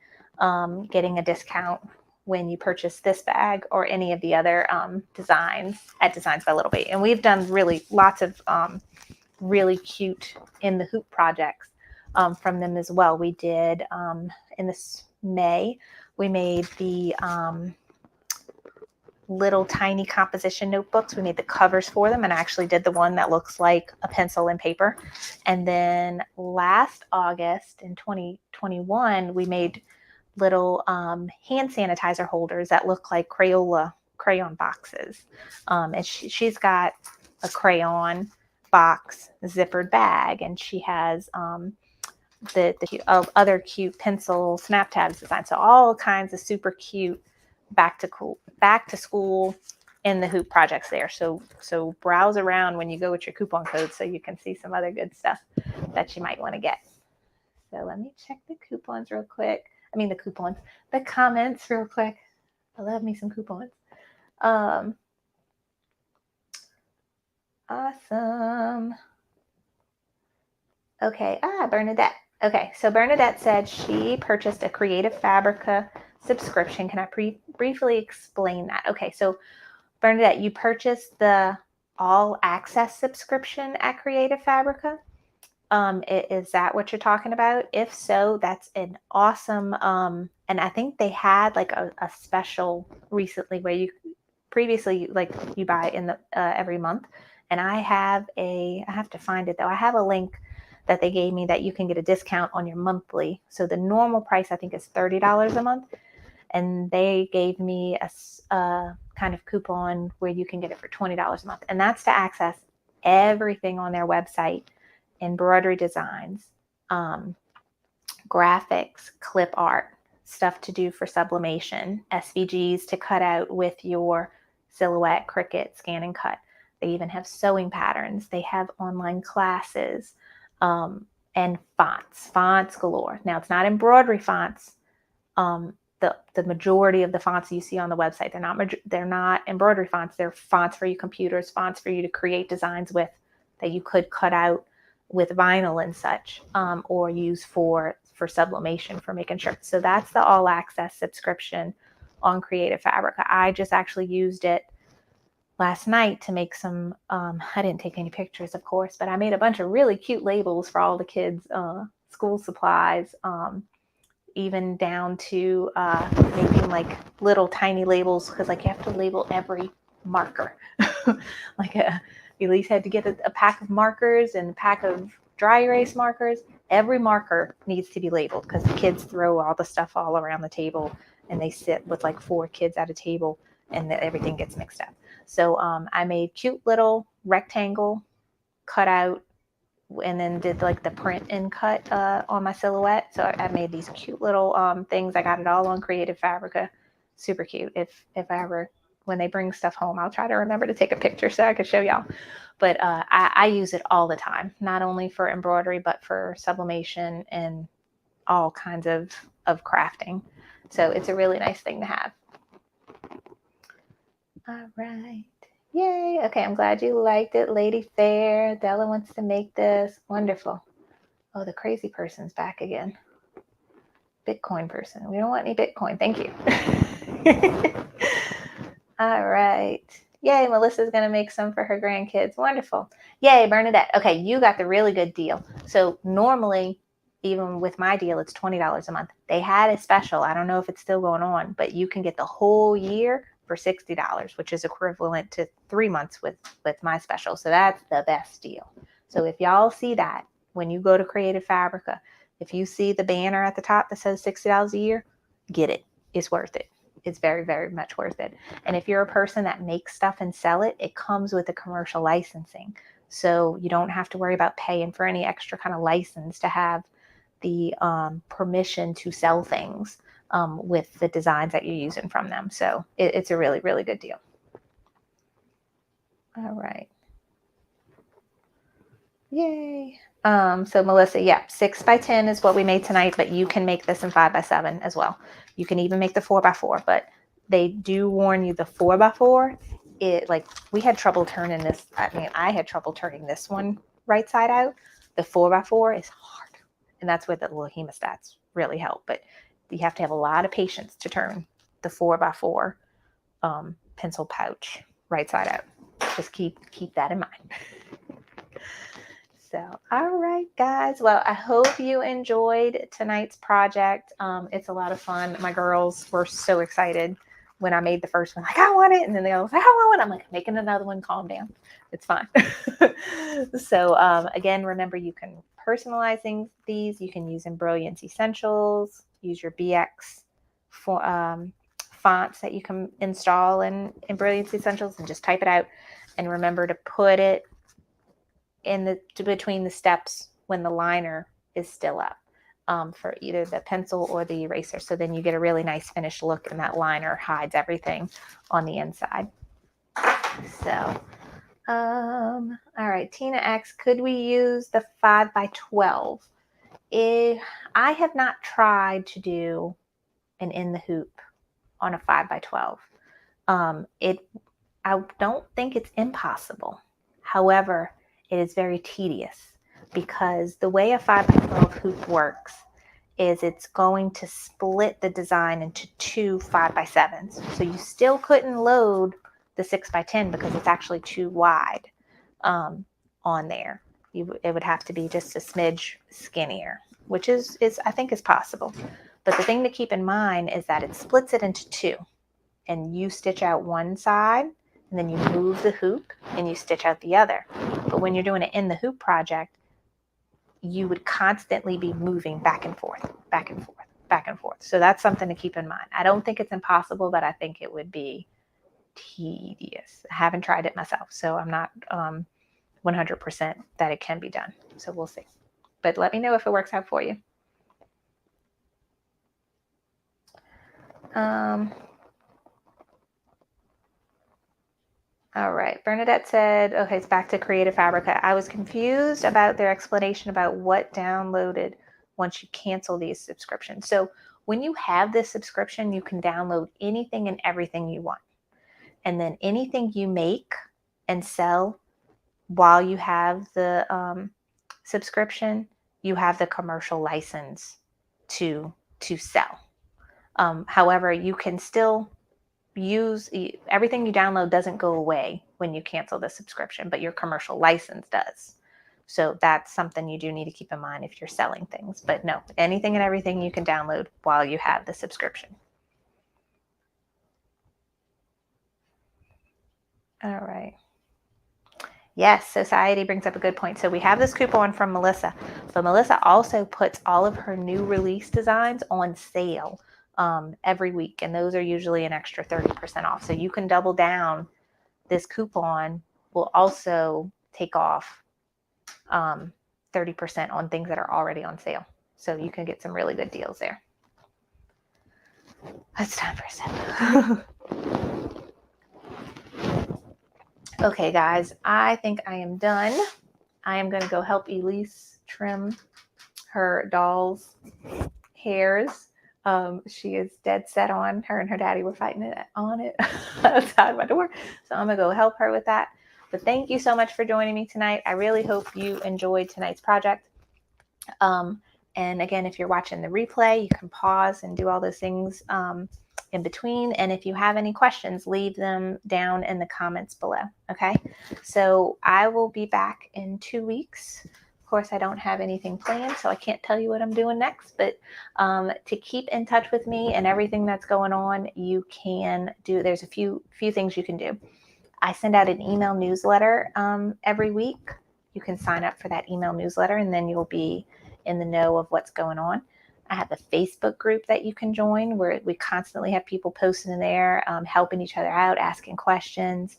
getting a discount when you purchase this bag or any of the other designs at Designs by Little Bee. And we've done really lots of really cute in the hoop projects from them as well. We did in this May, we made the little tiny composition notebooks. We made the covers for them, and I actually did the one that looks like a pencil and paper. And then last August in 2021, we made little hand sanitizer holders that look like crayon boxes. And she's got a crayon box zippered bag, and she has the other cute pencil snap tabs design. So all kinds of super cute back to school in the hoop projects there. So browse around when you go with your coupon code so you can see some other good stuff that you might want to get. So let me check the coupons real quick. The comments real quick. I love me some coupons. Awesome. Okay. Bernadette. Okay. So Bernadette said she purchased a Creative Fabrica subscription. Can I briefly explain that? Okay. So Bernadette, you purchased the all access subscription at Creative Fabrica. Is that what you're talking about? If so, that's an awesome, and I think they had like a special recently where you previously like you buy in the every month, and I have to find it though. I have a link that they gave me that you can get a discount on your monthly. So the normal price I think is $30 a month, and they gave me a kind of coupon where you can get it for $20 a month, and that's to access everything on their website. Embroidery designs, graphics, clip art, stuff to do for sublimation, SVGs to cut out with your Silhouette, Cricut, Scan and Cut. They even have sewing patterns. They have online classes, and fonts galore. Now, it's not embroidery fonts. The majority of the fonts you see on the website, they're not embroidery fonts. They're fonts for your computers, fonts for you to create designs with that you could cut out with vinyl and such, or use for sublimation, for making shirts. So that's the all access subscription on Creative Fabrica. I just actually used it last night to make some, I didn't take any pictures, of course, but I made a bunch of really cute labels for all the kids' school supplies, even down to making like little tiny labels, because like you have to label every marker. Like you at least had to get a pack of markers and a pack of dry erase markers. Every marker needs to be labeled because the kids throw all the stuff all around the table, and they sit with like 4 kids at a table, and everything gets mixed up. So I made cute little rectangle cutout, and then did like the print and cut on my Silhouette. So I made these cute little things. I got it all on Creative Fabrica. Super cute. If I ever, when they bring stuff home, I'll try to remember to take a picture so I can show y'all. But I use it all the time, not only for embroidery, but for sublimation and all kinds of crafting. So it's a really nice thing to have. All right. Yay. Okay, I'm glad you liked it, Lady Fair. Della wants to make this. Wonderful. Oh, the crazy person's back again. Bitcoin person. We don't want any Bitcoin. Thank you. All right. Yay, Melissa's going to make some for her grandkids. Wonderful. Yay, Bernadette. Okay, you got the really good deal. So normally, even with my deal, it's $20 a month. They had a special. I don't know if it's still going on, but you can get the whole year for $60, which is equivalent to 3 months with my special. So that's the best deal. So if y'all see that when you go to Creative Fabrica, if you see the banner at the top that says $60 a year, get it. It's worth it. It's very, very much worth it. And if you're a person that makes stuff and sell it, it comes with a commercial licensing. So you don't have to worry about paying for any extra kind of license to have the permission to sell things with the designs that you're using from them. So it's a really, really good deal. All right. Yay. So Melissa, yeah, 6x10 is what we made tonight, but you can make this in 5x7 as well. You can even make the 4x4, but they do warn you the 4x4, like we had trouble turning this. I mean, I had trouble turning this one right side out. The 4x4 is hard, and that's where the little hemostats really help. But you have to have a lot of patience to turn the 4x4 pencil pouch right side out. Just keep that in mind. So, all right, guys. Well, I hope you enjoyed tonight's project. It's a lot of fun. My girls were so excited when I made the first one. Like, I want it. And then they all was like, I want one. I'm like, making another one. Calm down. It's fine. So, again, remember, you can personalize these. You can use Embroidery Essentials. Use your BX fonts that you can install in Embroidery Essentials and just type it out. And remember to put it in between the steps when the liner is still up, for either the pencil or the eraser. So then you get a really nice finished look, and that liner hides everything on the inside. So, all right, Tina X, could we use the 5x12? I have not tried to do an in the hoop on a 5x12. I don't think it's impossible. However, it is very tedious, because the way a 5x12 hoop works is it's going to split the design into 2 5x7s. So you still couldn't load the 6x10 because it's actually too wide on there. It would have to be just a smidge skinnier, which is I think is possible. But the thing to keep in mind is that it splits it into 2, and you stitch out one side, and then you move the hoop and you stitch out the other. But when you're doing it in the hoop project, you would constantly be moving back and forth, back and forth, back and forth. So that's something to keep in mind. I don't think it's impossible, but I think it would be tedious. I haven't tried it myself, so I'm not 100% that it can be done. So we'll see. But let me know if it works out for you. All right. Bernadette said, okay, it's back to Creative Fabrica. I was confused about their explanation about what downloaded once you cancel these subscriptions. So when you have this subscription, you can download anything and everything you want. And then anything you make and sell while you have the subscription, you have the commercial license to sell. However, you can still use everything you download doesn't go away when you cancel the subscription, but your commercial license does. So that's something you do need to keep in mind if you're selling things. But no, anything and everything you can download while you have the subscription. All right. Yes, Society brings up a good point. So we have this coupon from Melissa, but Melissa also puts all of her new release designs on sale every week, and those are usually an extra 30% off. So you can double down. This coupon will also take off 30% on things that are already on sale. So you can get some really good deals there. It's time for a sip. Okay, guys, I think I am done. I am going to go help Elise trim her doll's hairs. She is dead set on. Her and her daddy were fighting on it outside my door. So I'm going to go help her with that. But thank you so much for joining me tonight. I really hope you enjoyed tonight's project. And again, if you're watching the replay, you can pause and do all those things in between. And if you have any questions, leave them down in the comments below. Okay. So I will be back in 2 weeks. Of course, I don't have anything planned, so I can't tell you what I'm doing next. But to keep in touch with me and everything that's going on, you can do, there's a few things you can do. I send out an email newsletter every week. You can sign up for that email newsletter, and then you'll be in the know of what's going on. I have a Facebook group that you can join where we constantly have people posting in there, helping each other out, asking questions,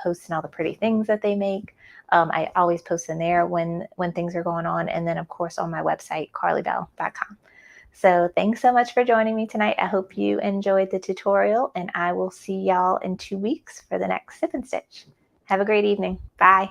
posting all the pretty things that they make. I always post in there when things are going on. And then, of course, on my website, carlybell.com. So thanks so much for joining me tonight. I hope you enjoyed the tutorial, and I will see y'all in 2 weeks for the next Sip and Stitch. Have a great evening. Bye.